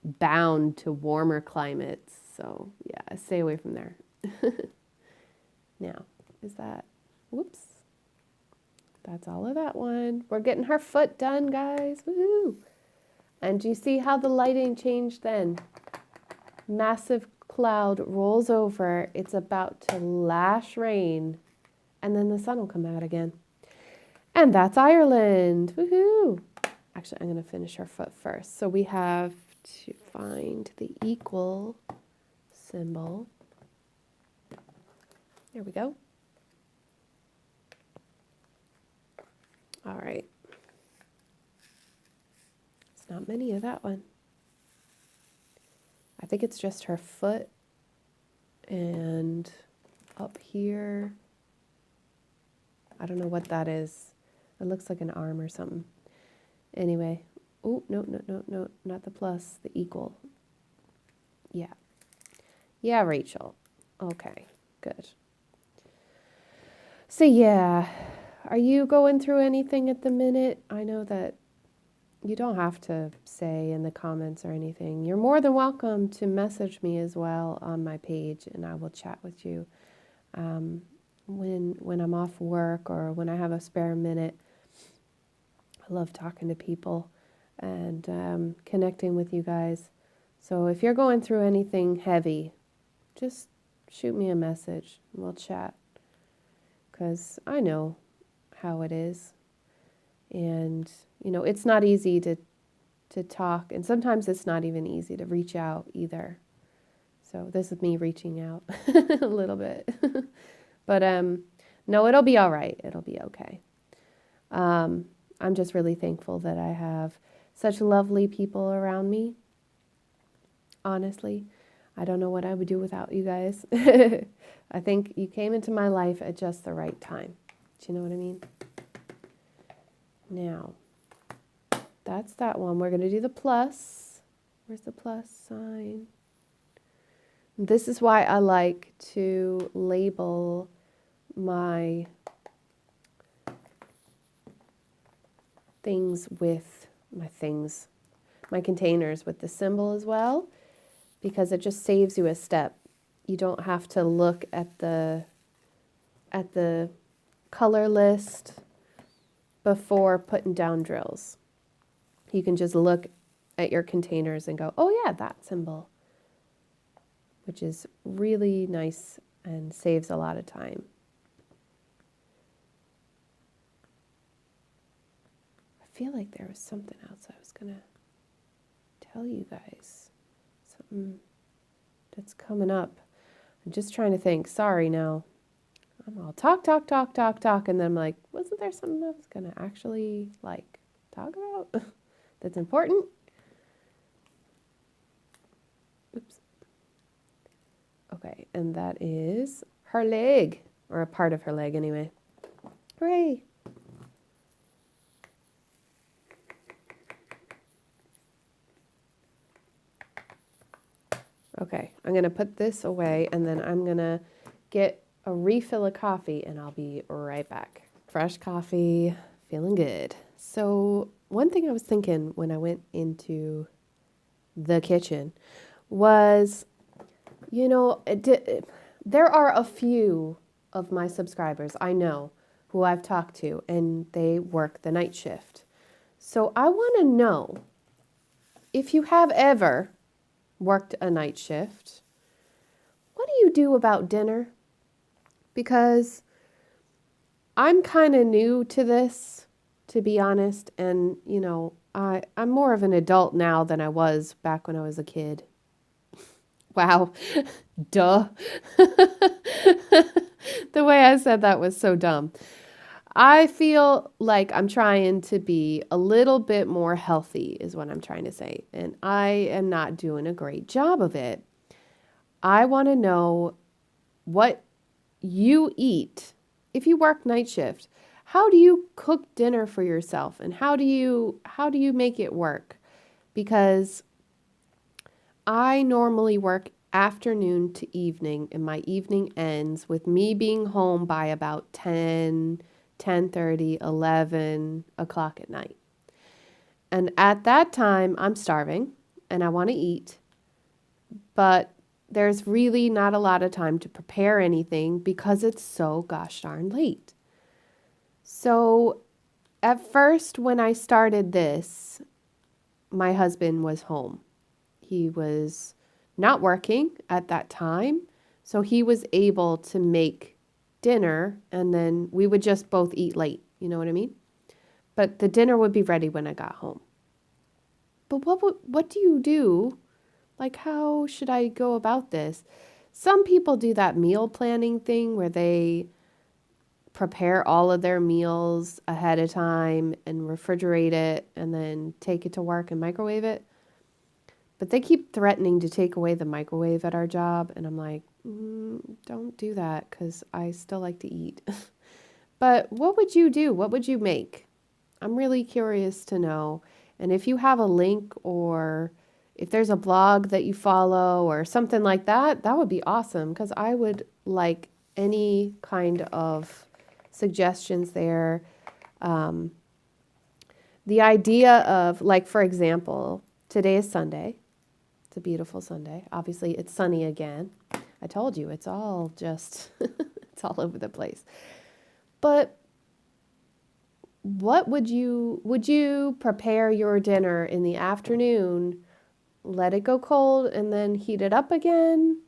bound to warmer climates. So yeah, stay away from there. Now, is that, whoops. That's all of that one. We're getting her foot done, guys. Woohoo! And do you see how the lighting changed then? Massive cloud rolls over. It's about to lash rain. And then the sun will come out again. And that's Ireland. Woohoo! Actually, I'm going to finish her foot first. So we have to find the equal symbol. There we go. All right. It's not many of that one. I think it's just her foot And up here, I don't know what that is. It looks like an arm or something. Anyway, oh, no, not the plus, the equal. Yeah. Yeah, Rachel. Okay, good. So yeah, are you going through anything at the minute? I know that you don't have to say in the comments or anything. You're more than welcome to message me as well on my page, and I will chat with you when I'm off work or when I have a spare minute. I love talking to people and connecting with you guys. So if you're going through anything heavy, just shoot me a message and we'll chat, because I know how it is. And, you know, it's not easy to talk, and sometimes it's not even easy to reach out either. So this is me reaching out a little bit. But no, it'll be all right. It'll be okay. I'm just really thankful that I have such lovely people around me. Honestly, I don't know what I would do without you guys. I think you came into my life at just the right time. Do you know what I mean? Now, that's that one. We're going to do the plus. Where's the plus sign? This is why I like to label my my containers with the symbol as well, because it just saves you a step. You don't have to look at the color list before putting down drills. You can just look at your containers and go, oh yeah, that symbol, which is really nice and saves a lot of time. I feel like there was something else I was going to tell you guys. Something that's coming up. I'm just trying to think. Sorry now. I'm all talk, and then I'm like, wasn't there something I was going to actually talk about that's important? Oops. Okay, and that is her leg, or a part of her leg anyway. Hooray! Okay, I'm going to put this away, and then I'm going to get a refill of coffee, and I'll be right back. Fresh coffee, feeling good. So one thing I was thinking when I went into the kitchen was, you know, there are a few of my subscribers I know who I've talked to, and they work the night shift. So I want to know if you have ever worked a night shift, what do you do about dinner? Because I'm kind of new to this, to be honest, and, you know, I'm more of an adult now than I was back when I was a kid. Wow, duh. The way I said that was so dumb. I feel like I'm trying to be a little bit more healthy is what I'm trying to say. And I am not doing a great job of it. I want to know what you eat. If you work night shift, how do you cook dinner for yourself? And how do you make it work? Because I normally work afternoon to evening, and my evening ends with me being home by about 10:30, 11 o'clock at night. And at that time, I'm starving and I want to eat, but there's really not a lot of time to prepare anything because it's so gosh darn late. So at first, when I started this, my husband was home. He was not working at that time, so he was able to make dinner, and then we would just both eat late, you know what I mean? But the dinner would be ready when I got home. But what do you do? Like, how should I go about this? Some people do that meal planning thing where they prepare all of their meals ahead of time and refrigerate it and then take it to work and microwave it. But they keep threatening to take away the microwave at our job. And I'm like, don't do that because I still like to eat. But what would you do? What would you make? I'm really curious to know. And if you have a link or if there's a blog that you follow or something like that, that would be awesome because I would like any kind of suggestions there. The idea of, like, for example, today is Sunday. It's a beautiful Sunday. Obviously, it's sunny again. I told you, it's all just, it's all over the place. But what would you prepare your dinner in the afternoon, let it go cold, and then heat it up again?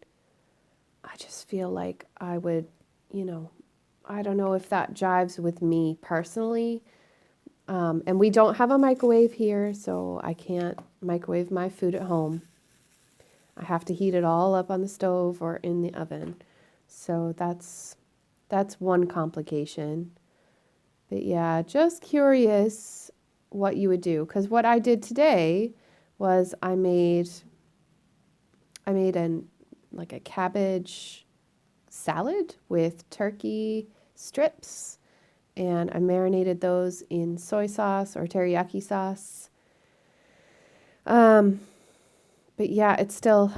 I just feel like I would, I don't know if that jives with me personally. And we don't have a microwave here, so I can't microwave my food at home. I have to heat it all up on the stove or in the oven. So that's one complication. But yeah, just curious what you would do. Because what I did today was I made like a cabbage salad with turkey strips. And I marinated those in soy sauce or teriyaki sauce. But yeah, it's still,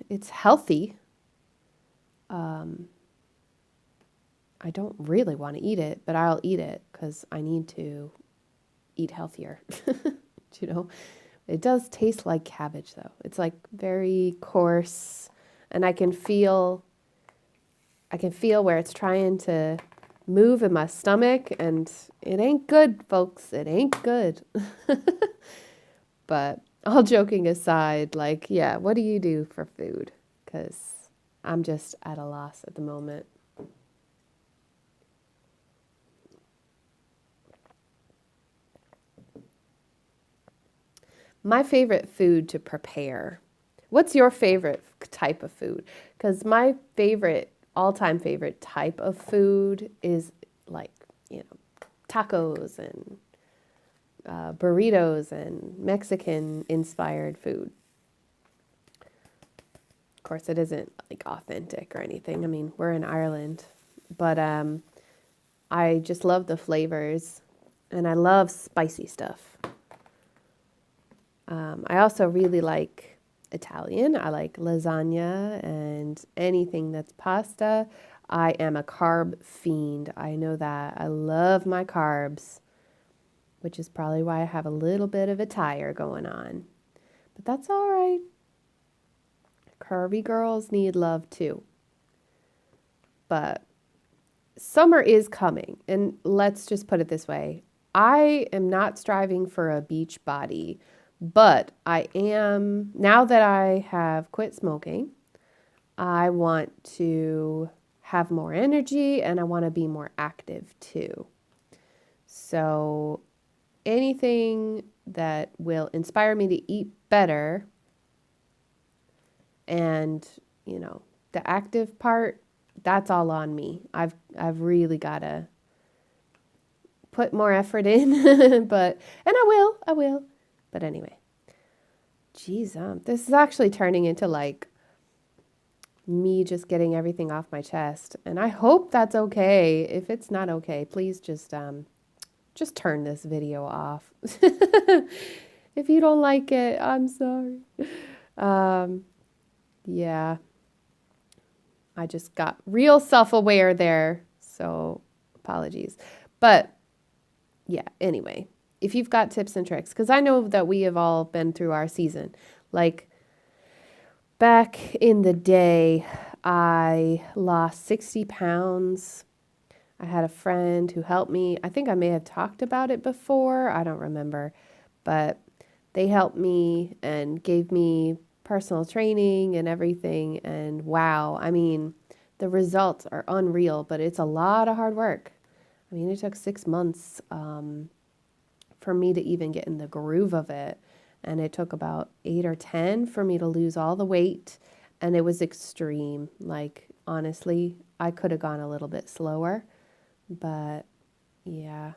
it's healthy. I don't really want to eat it, but I'll eat it because I need to eat healthier. It does taste like cabbage though. It's like very coarse, and I can feel where it's trying to move in my stomach, and it ain't good, folks. It ain't good. But all joking aside, like, yeah, what do you do for food? Because I'm just at a loss at the moment. My favorite food to prepare. What's your favorite type of food? Because my all-time favorite type of food is like, tacos and burritos and Mexican-inspired food. Of course, it isn't like authentic or anything. I mean, we're in Ireland, but I just love the flavors, and I love spicy stuff. I also really like Italian. I like lasagna and anything that's pasta. I am a carb fiend. I know that. I love my carbs, which is probably why I have a little bit of a tire going on. But that's all right. Curvy girls need love too. But summer is coming, and let's just put it this way. I am not striving for a beach body, but I am, now that I have quit smoking, I want to have more energy and I want to be more active too. So anything that will inspire me to eat better and, the active part, that's all on me. I've really got to put more effort in, and I will. But anyway, geez, this is actually turning into like me just getting everything off my chest, and I hope that's okay. If it's not okay, please just turn this video off. If you don't like it, I'm sorry. Yeah, I just got real self-aware there, so apologies. But yeah, anyway. If you've got tips and tricks, because I know that we have all been through our season. Like back in the day, I lost 60 pounds. I had a friend who helped me. I think I may have talked about it before. I don't remember. But they helped me and gave me personal training and everything. And wow, the results are unreal, but it's a lot of hard work. It took 6 months for me to even get in the groove of it. And it took about 8 or 10 for me to lose all the weight. And it was extreme. Like, honestly, I could have gone a little bit slower. But yeah,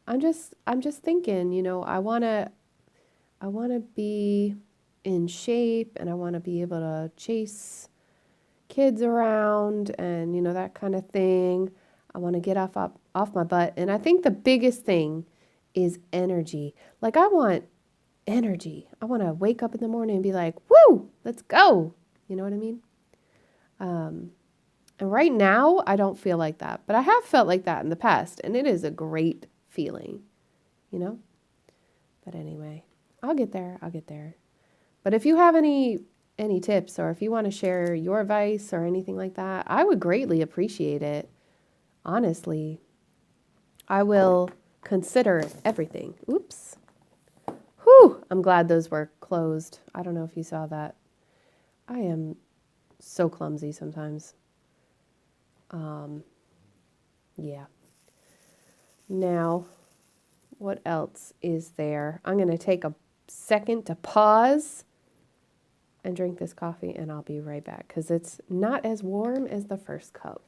I'm just thinking, I want to be in shape, and I want to be able to chase kids around and, you know, that kind of thing. I want to get off my butt. And I think the biggest thing is energy. Like, I want energy. I want to wake up in the morning and be like, woo, let's go. You know what I mean? And right now, I don't feel like that, but I have felt like that in the past, and it is a great feeling, you know? But anyway, I'll get there. But if you have any tips, or if you want to share your advice or anything like that, I would greatly appreciate it. Honestly, I will consider everything. Oops. Whew, I'm glad those were closed. I don't know if you saw that. I am so clumsy sometimes. Yeah. Now, what else is there? I'm going to take a second to pause and drink this coffee, and I'll be right back because it's not as warm as the first cup.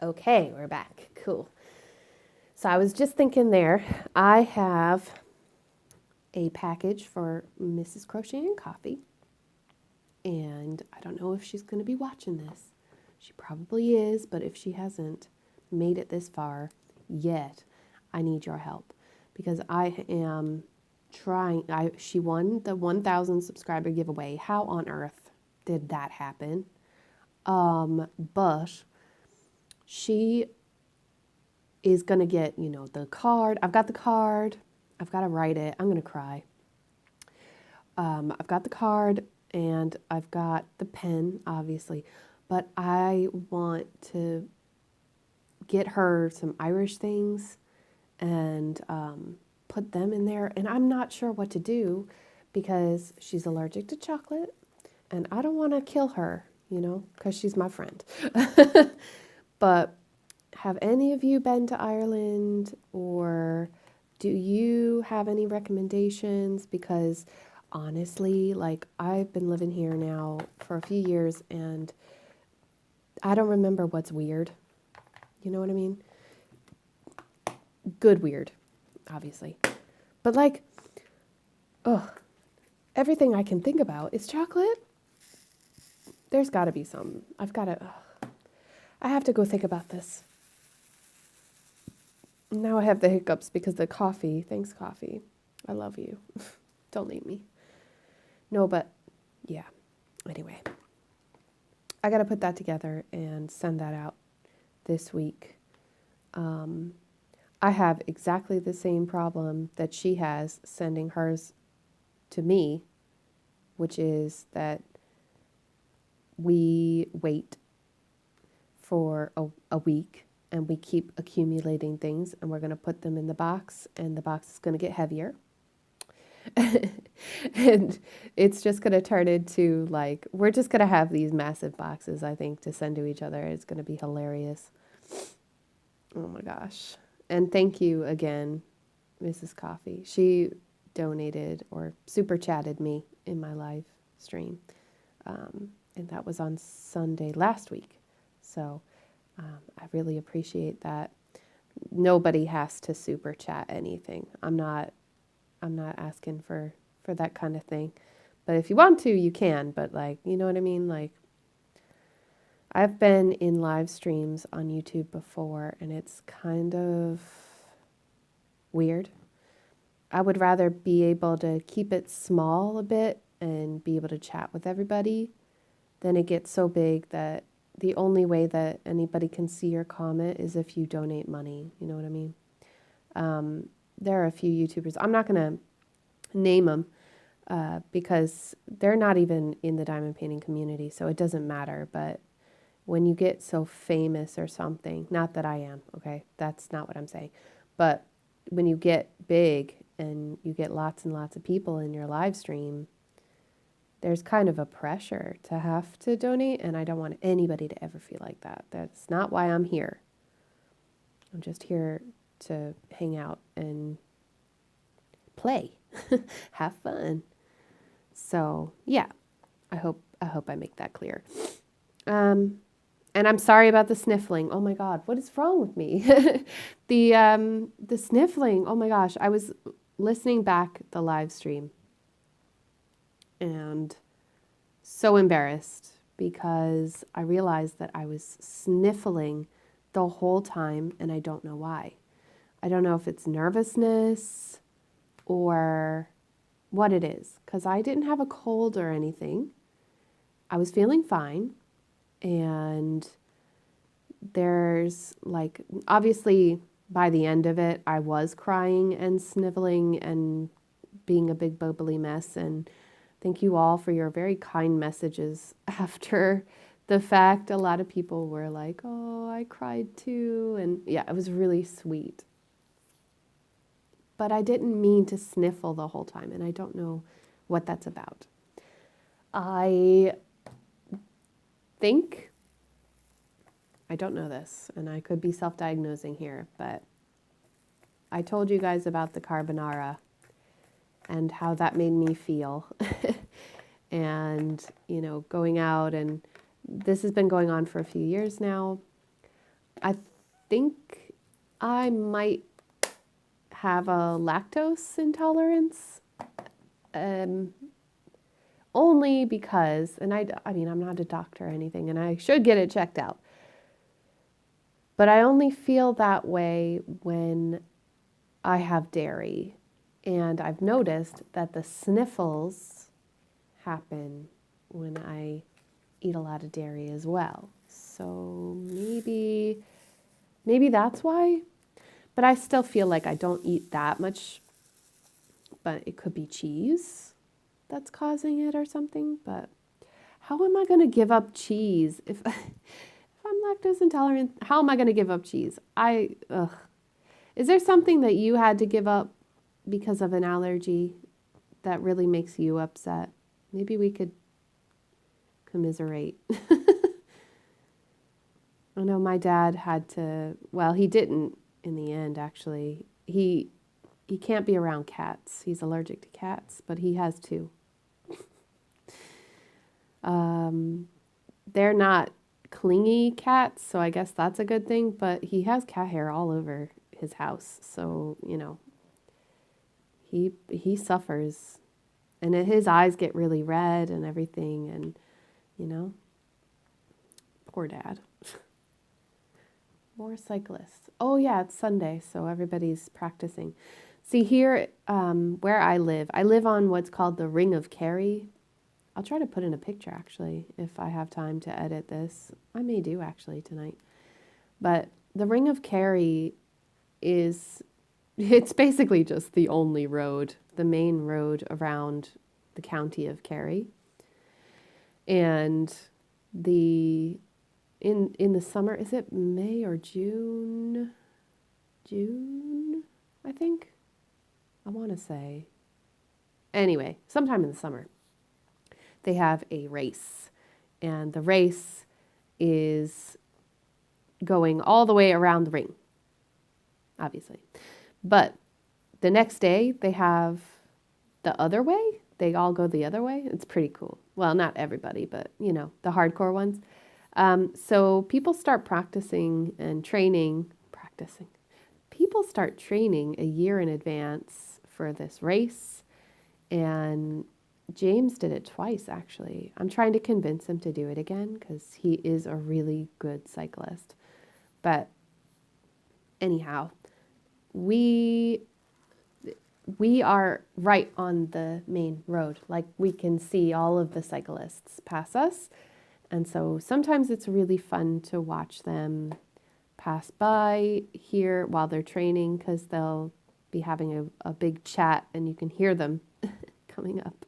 Okay, we're back. Cool. So I was just thinking there, I have a package for Mrs. Crochet and Coffee, and I don't know if she's going to be watching this. She probably is, but if she hasn't made it this far yet, I need your help because I am trying. She won the 1,000 subscriber giveaway. How on earth did that happen? But she is going to get, you know, the card. I've got the card. I've got to write it. I'm going to cry. I've got the card and I've got the pen, obviously, but I want to get her some Irish things and put them in there. And I'm not sure what to do because she's allergic to chocolate and I don't want to kill her, you know, because she's my friend. But have any of you been to Ireland, or do you have any recommendations? Because honestly, like, I've been living here now for a few years and I don't remember what's weird. You know what I mean? Good weird, obviously. But like, everything I can think about is chocolate. There's got to be some. I have to go think about this. Now I have the hiccups because the coffee. Thanks, coffee. I love you. Don't leave me. No, but yeah. Anyway, I got to put that together and send that out this week. I have exactly the same problem that she has sending hers to me, which is that we wait for a week and we keep accumulating things and we're going to put them in the box and the box is going to get heavier. And it's just going to turn into, like, we're just going to have these massive boxes, I think, to send to each other. It's going to be hilarious. Oh my gosh. And thank you again, Mrs. Coffee. She donated or super chatted me in my live stream. And that was on Sunday last week. So I really appreciate that. Nobody has to super chat anything. I'm not asking for that kind of thing. But if you want to, you can. But, like, you know what I mean? Like, I've been in live streams on YouTube before, and it's kind of weird. I would rather be able to keep it small a bit and be able to chat with everybody than it gets so big that the only way that anybody can see your comment is if you donate money. You know what I mean? There are a few YouTubers. I'm not going to name them because they're not even in the diamond painting community, so it doesn't matter. But when you get so famous or something, not that I am, okay? That's not what I'm saying. But when you get big and you get lots and lots of people in your live stream, there's kind of a pressure to have to donate, and I don't want anybody to ever feel like that. That's not why I'm here. I'm just here to hang out and play, have fun. So yeah, I hope I make that clear. And I'm sorry about the sniffling. Oh my God, what is wrong with me? The sniffling. Oh my gosh, I was listening back the live stream and so embarrassed because I realized that I was sniffling the whole time and I don't know why. I don't know if it's nervousness or what it is, because I didn't have a cold or anything. I was feeling fine, and there's like, obviously by the end of it, I was crying and sniveling and being a big bubbly mess. And thank you all for your very kind messages after the fact. A lot of people were like, oh, I cried too. And yeah, it was really sweet. But I didn't mean to sniffle the whole time, and I don't know what that's about. I think, I don't know this, and I could be self-diagnosing here, but I told you guys about the carbonara and how that made me feel. And, you know, going out, and this has been going on for a few years now. I think I might have a lactose intolerance, only because, and I mean, I'm not a doctor or anything, and I should get it checked out, but I only feel that way when I have dairy, and I've noticed that the sniffles happen when I eat a lot of dairy as well. So maybe that's why. But I still feel like I don't eat that much, but it could be cheese that's causing it or something. But how am I going to give up cheese? If I'm lactose intolerant, how am I going to give up cheese? Is there something that you had to give up because of an allergy that really makes you upset? Maybe we could commiserate. I know my dad had to, well, he didn't. In the end, actually, he can't be around cats. He's allergic to cats, but he has two. They're not clingy cats, so I guess that's a good thing, but he has cat hair all over his house, so, you know, he suffers, and his eyes get really red and everything, and, you know, poor dad. More cyclists. Oh yeah, it's Sunday, so everybody's practicing. See here, where I live on what's called the Ring of Kerry. I'll try to put in a picture actually, if I have time to edit this. I may do actually tonight. But the Ring of Kerry it's basically just the only road, the main road around the county of Kerry. And in the summer, is it May or June? June, I think. I want to say. Anyway, sometime in the summer, they have a race. And the race is going all the way around the ring, obviously. But the next day, they have the other way. They all go the other way. It's pretty cool. Well, not everybody, but, you know, the hardcore ones. So people start practicing and training. People start training a year in advance for this race. And James did it twice, actually. I'm trying to convince him to do it again because he is a really good cyclist. But anyhow, we are right on the main road. Like, we can see all of the cyclists pass us. And so sometimes it's really fun to watch them pass by here while they're training, because they'll be having a big chat and you can hear them coming up.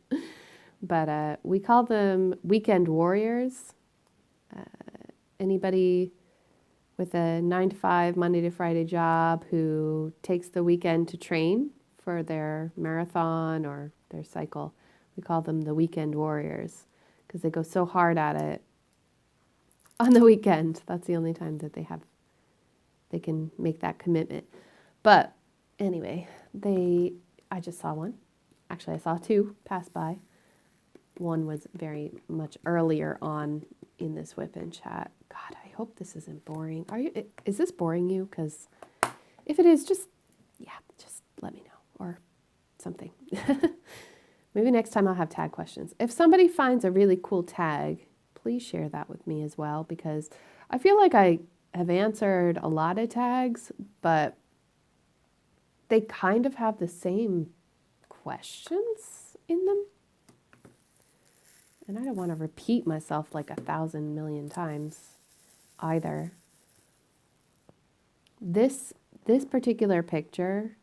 But we call them weekend warriors. Anybody with a 9-to-5 Monday to Friday job who takes the weekend to train for their marathon or their cycle, we call them the weekend warriors, because they go so hard at it on the weekend. That's the only time that they can make that commitment. But anyway, I just saw one. Actually, I saw two pass by. One was very much earlier on in this WIP and chat. God, I hope this isn't boring. Is this boring you? Because if it is, just let me know. Or something. Maybe next time I'll have tag questions. If somebody finds a really cool tag, please share that with me as well, because I feel like I have answered a lot of tags, but they kind of have the same questions in them. And I don't want to repeat myself like 1,000 million times either. This particular picture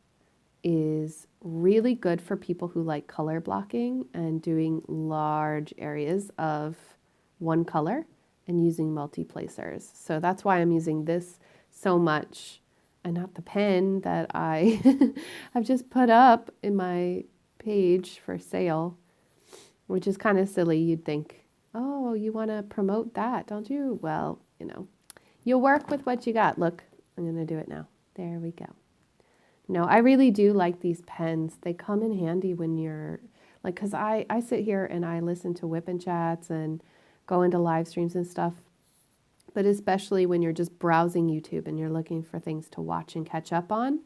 is really good for people who like color blocking and doing large areas of one color and using multi-placers. So that's why I'm using this so much and not the pen that I have just put up in my page for sale, which is kind of silly. You'd think, oh, you want to promote that, don't you? Well, you'll work with what you got. Look, I'm going to do it now. There we go. No, I really do like these pens. They come in handy when you're like, because I sit here and I listen to WIP and chats and go into live streams and stuff. But especially when you're just browsing YouTube and you're looking for things to watch and catch up on,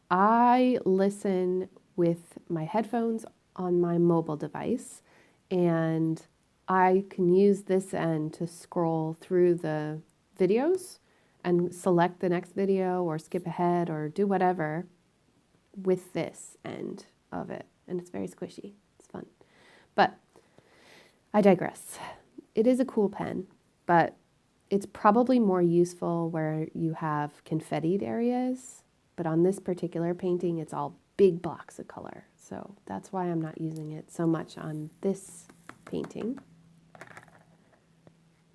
I listen with my headphones on my mobile device, and I can use this end to scroll through the videos and select the next video or skip ahead or do whatever with this end of it. And it's very squishy. It's fun. But I digress. It is a cool pen, but it's probably more useful where you have confettied areas. But on this particular painting, it's all big blocks of color. So that's why I'm not using it so much on this painting.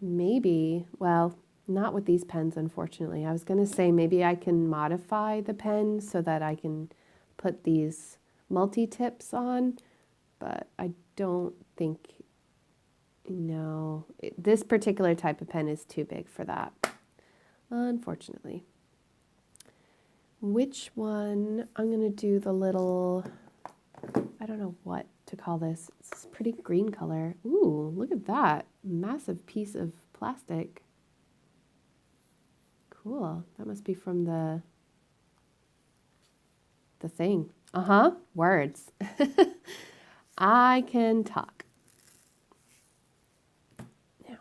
Maybe, well, not with these pens, unfortunately. I was going to say maybe I can modify the pen so that I can put these multi-tips on, but I don't think, no, this particular type of pen is too big for that, unfortunately. Which one? I'm going to do the little, I don't know what to call this. It's this pretty green color. Ooh, look at that. Massive piece of plastic. Cool. That must be from the thing. Words. I can talk. Now.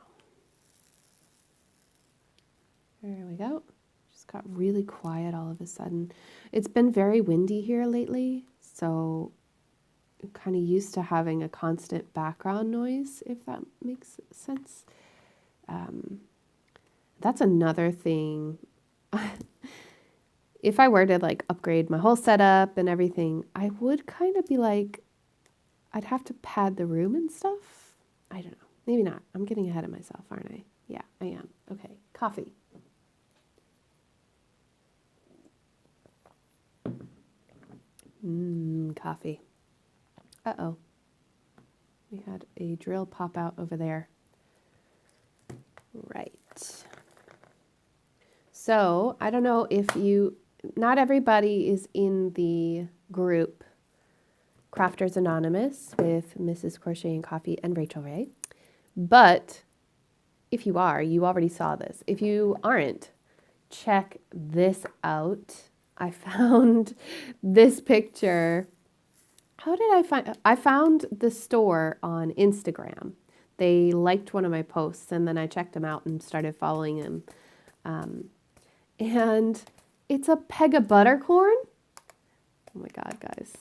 There we go. Just got really quiet all of a sudden. It's been very windy here lately, so I'm kind of used to having a constant background noise, if that makes sense. That's another thing. If I were to like upgrade my whole setup and everything, I would kind of be like, I'd have to pad the room and stuff. I don't know. Maybe not. I'm getting ahead of myself, aren't I? Yeah, I am. Okay, coffee. Coffee. Uh-oh. We had a drill pop out over there. Right. So, I don't know if not everybody is in the group Crafters Anonymous with Mrs. Crochet and Coffee and Rachel Ray. But if you are, you already saw this. If you aren't, check this out. I found this picture. How did I find? I found the store on Instagram. They liked one of my posts, and then I checked them out and started following them. And it's a pega buttercorn. Oh my God, guys.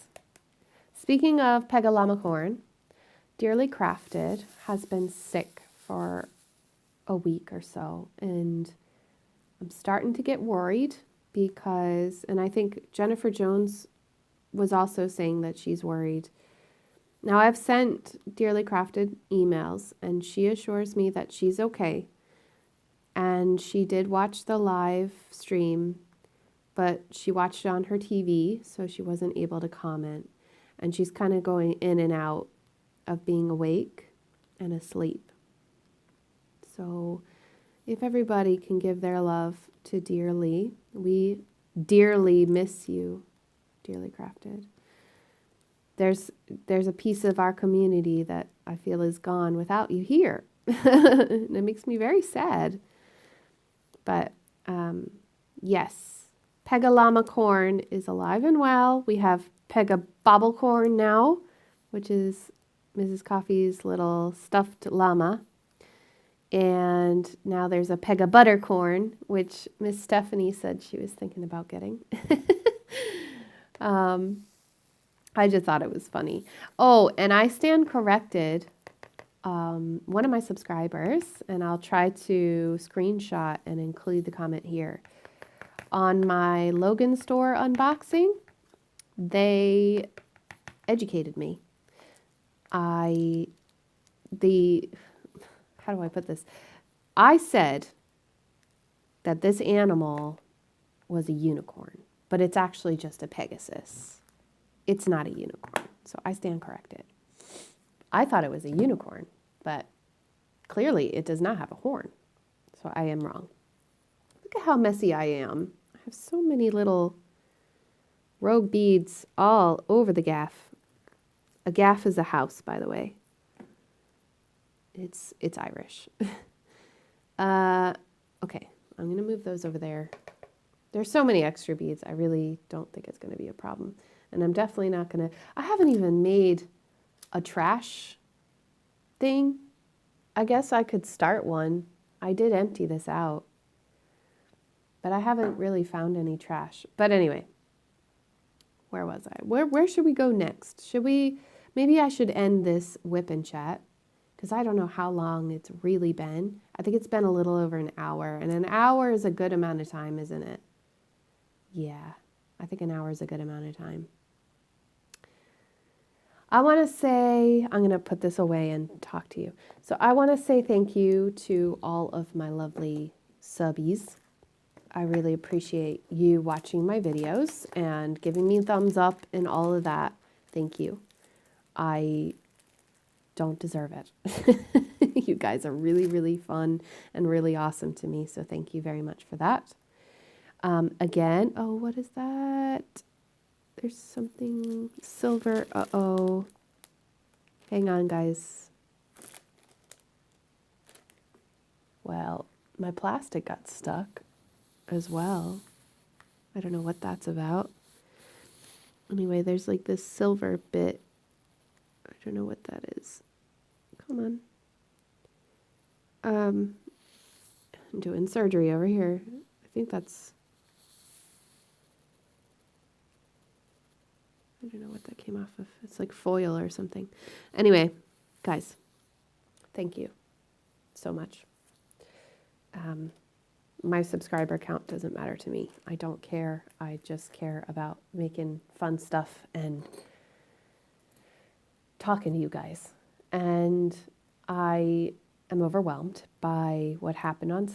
Speaking of pega llama corn, Dearly Crafted has been sick for a week or so, and I'm starting to get worried because, and I think Jennifer Jones was also saying that she's worried. Now, I've sent Dearly Crafted emails, and she assures me that she's okay. And she did watch the live stream, but she watched it on her TV, so she wasn't able to comment. And she's kind of going in and out of being awake and asleep. So if everybody can give their love to Dearly, we dearly miss you, Dearly Crafted. There's a piece of our community that I feel is gone without you here. And it makes me very sad. But yes, Pega Llama Corn is alive and well. We have Pega bobblecorn now, which is Mrs. Coffee's little stuffed llama. And now there's a Pega buttercorn, which Miss Stephanie said she was thinking about getting. I just thought it was funny. Oh, and I stand corrected. One of my subscribers, and I'll try to screenshot and include the comment here. On my Logan store unboxing, they educated me. How do I put this? I said that this animal was a unicorn, but it's actually just a Pegasus. It's not a unicorn, so I stand corrected. I thought it was a unicorn, but clearly it does not have a horn, so I am wrong. Look at how messy I am. I have so many little rogue beads all over the gaff. A gaff is a house, by the way. It's Irish. Okay, I'm going to move those over there. There's so many extra beads, I really don't think it's going to be a problem. And I'm definitely not going to, I haven't even made a trash thing. I guess I could start one. I did empty this out, but I haven't really found any trash. But anyway, where was I? Where should we go next? Maybe I should end this WIP and chat, because I don't know how long it's really been. I think it's been a little over an hour, and an hour is a good amount of time, isn't it? Yeah, I think an hour is a good amount of time. I want to say, I'm going to put this away and talk to you. So I want to say thank you to all of my lovely subbies. I really appreciate you watching my videos and giving me thumbs up and all of that. Thank you. I don't deserve it. You guys are really, really fun and really awesome to me. So thank you very much for that. Again, oh, what is that? There's something silver. Uh-oh. Hang on, guys. Well, my plastic got stuck as well. I don't know what that's about. Anyway, there's like this silver bit. I don't know what that is. Come on. I'm doing surgery over here. I think that's... I don't know what that came off of. It's like foil or something. Anyway, guys, thank you so much. My subscriber count doesn't matter to me. I don't care. I just care about making fun stuff and talking to you guys. And I am overwhelmed by what happened on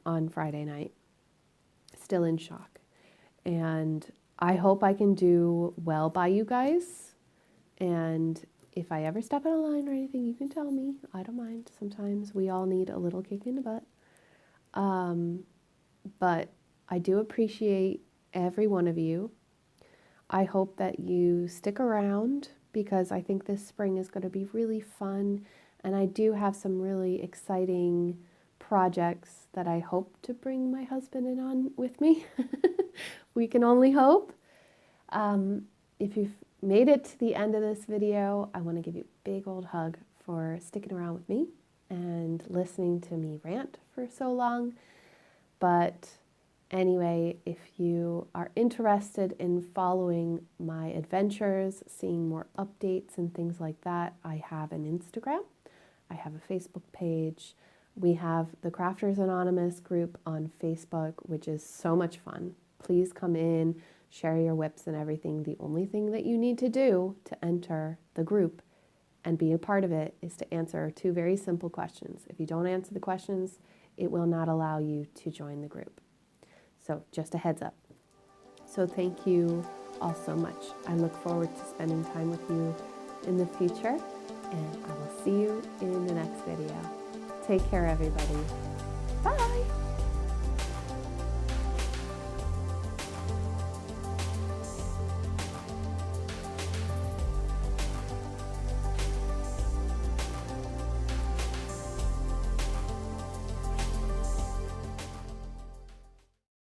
on Friday night. Still in shock. And I hope I can do well by you guys. And if I ever step out of line or anything, you can tell me. I don't mind. Sometimes we all need a little kick in the butt. But I do appreciate every one of you. I hope that you stick around, because I think this spring is going to be really fun. And I do have some really exciting projects that I hope to bring my husband in on with me. We can only hope. If you've made it to the end of this video, I want to give you a big old hug for sticking around with me and listening to me rant for so long. But anyway, if you are interested in following my adventures, seeing more updates and things like that, I have an Instagram. I have a Facebook page. We have the Crafters Anonymous group on Facebook, which is so much fun. Please come in, share your WIPs and everything. The only thing that you need to do to enter the group and be a part of it is to answer 2 very simple questions. If you don't answer the questions, it will not allow you to join the group. So just a heads up. So thank you all so much. I look forward to spending time with you in the future, and I will see you in the next video. Take care, everybody.